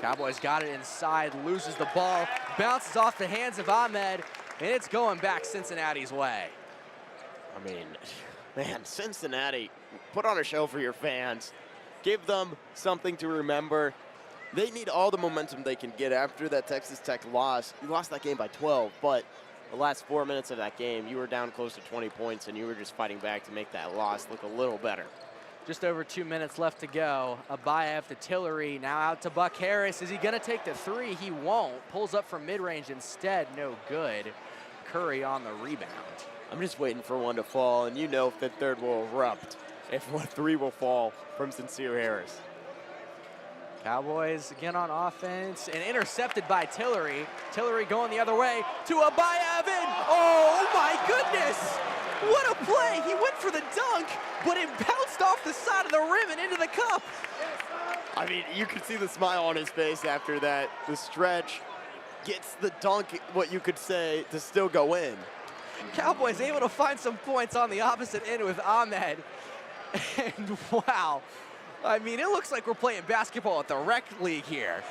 Cowboys got it inside, loses the ball, bounces off the hands of Ahmed. And it's going back Cincinnati's way. I mean, man, Cincinnati, put on a show for your fans. Give them something to remember. They need all the momentum they can get after that Texas Tech loss. You lost that game by 12, but the last 4 minutes of that game, you were down close to 20 points, and you were just fighting back to make that loss look a little better. Just over 2 minutes left to go. Abayev to Tillery, now out to Buck Harris. Is he gonna take the three? He won't. Pulls up from mid-range instead, no good. Curry on the rebound. I'm just waiting for one to fall, and you know Fifth Third will erupt if three will fall from Sincere Harris. Cowboys again on offense and intercepted by Tillery. Tillery going the other way to Abayev. Oh my goodness! What a play! He went for the dunk, but it bounced off the side of the rim and into the cup. I mean, you could see the smile on his face after that. The stretch gets the dunk, what you could say, to still go in. Cowboys able to find some points on the opposite end with Ahmed. And wow. I mean, it looks like we're playing basketball at the rec league here.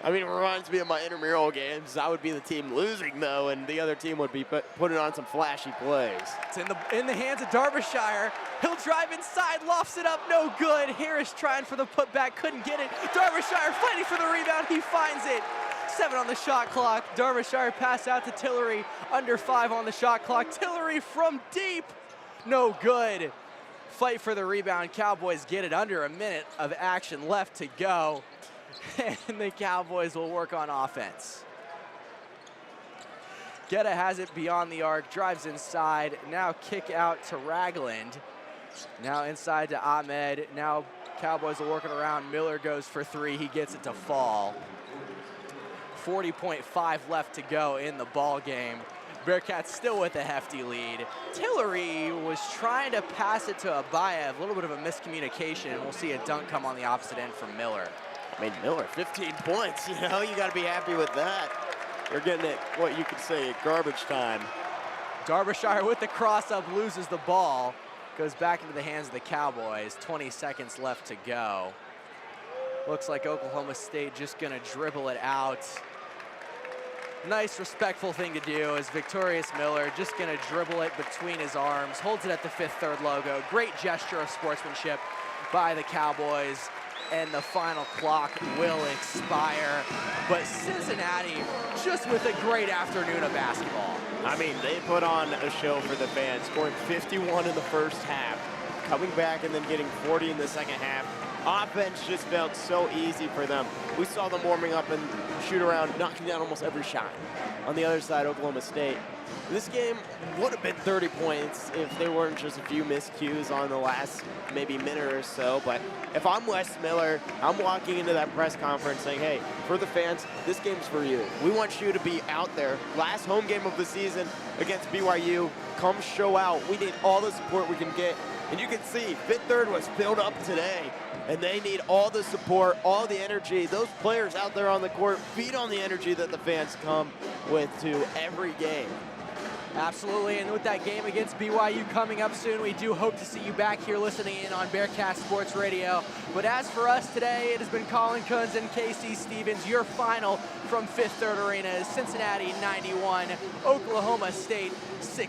I mean, it reminds me of my intramural games. I would be the team losing, though, and the other team would be putting on some flashy plays. It's in the hands of Derbyshire. He'll drive inside, lofts it up, no good. Harris trying for the putback, couldn't get it. Derbyshire fighting for the rebound, he finds it. 7 on the shot clock. Derbyshire pass out to Tillery, under 5 on the shot clock. Tillery from deep, no good. Fight for the rebound. Cowboys get it under a minute of action left to go. And the Cowboys will work on offense. Getta has it beyond the arc, drives inside. Now kick out to Ragland. Now inside to Ahmed. Now Cowboys are working around. Miller goes for 3. He gets it to fall. 40.5 left to go in the ball game. Bearcats still with a hefty lead. Tillery was trying to pass it to Abayev, a little bit of a miscommunication. We'll see a dunk come on the opposite end from Miller. I mean, Miller, 15 points, you know, you gotta be happy with that. They're getting it, what you could say, garbage time. Derbyshire with the cross-up loses the ball. Goes back into the hands of the Cowboys. 20 seconds left to go. Looks like Oklahoma State just gonna dribble it out. Nice, respectful thing to do is Victorious Miller just gonna dribble it between his arms, holds it at the Fifth Third logo. Great gesture of sportsmanship by the Cowboys, and the final clock will expire. But Cincinnati just with a great afternoon of basketball. I mean, they put on a show for the fans, scoring 51 in the first half, coming back and then getting 40 in the second half. Offense just felt so easy for them. We saw them warming up and shoot around, knocking down almost every shot. On the other side, Oklahoma State. This game would have been 30 points if there weren't just a few miscues on the last maybe minute or so. But if I'm Wes Miller, I'm walking into that press conference saying, hey, for the fans, this game's for you. We want you to be out there. Last home game of the season against BYU. Come show out. We need all the support we can get. And you can see Fifth Third was filled up today. And they need all the support, all the energy. Those players out there on the court feed on the energy that the fans come with to every game. Absolutely, and with that game against BYU coming up soon, we do hope to see you back here listening in on Bearcat Sports Radio. But as for us today, it has been Colin Kunz and Casey Stevens. Your final from Fifth Third Arena is Cincinnati 91, Oklahoma State 6.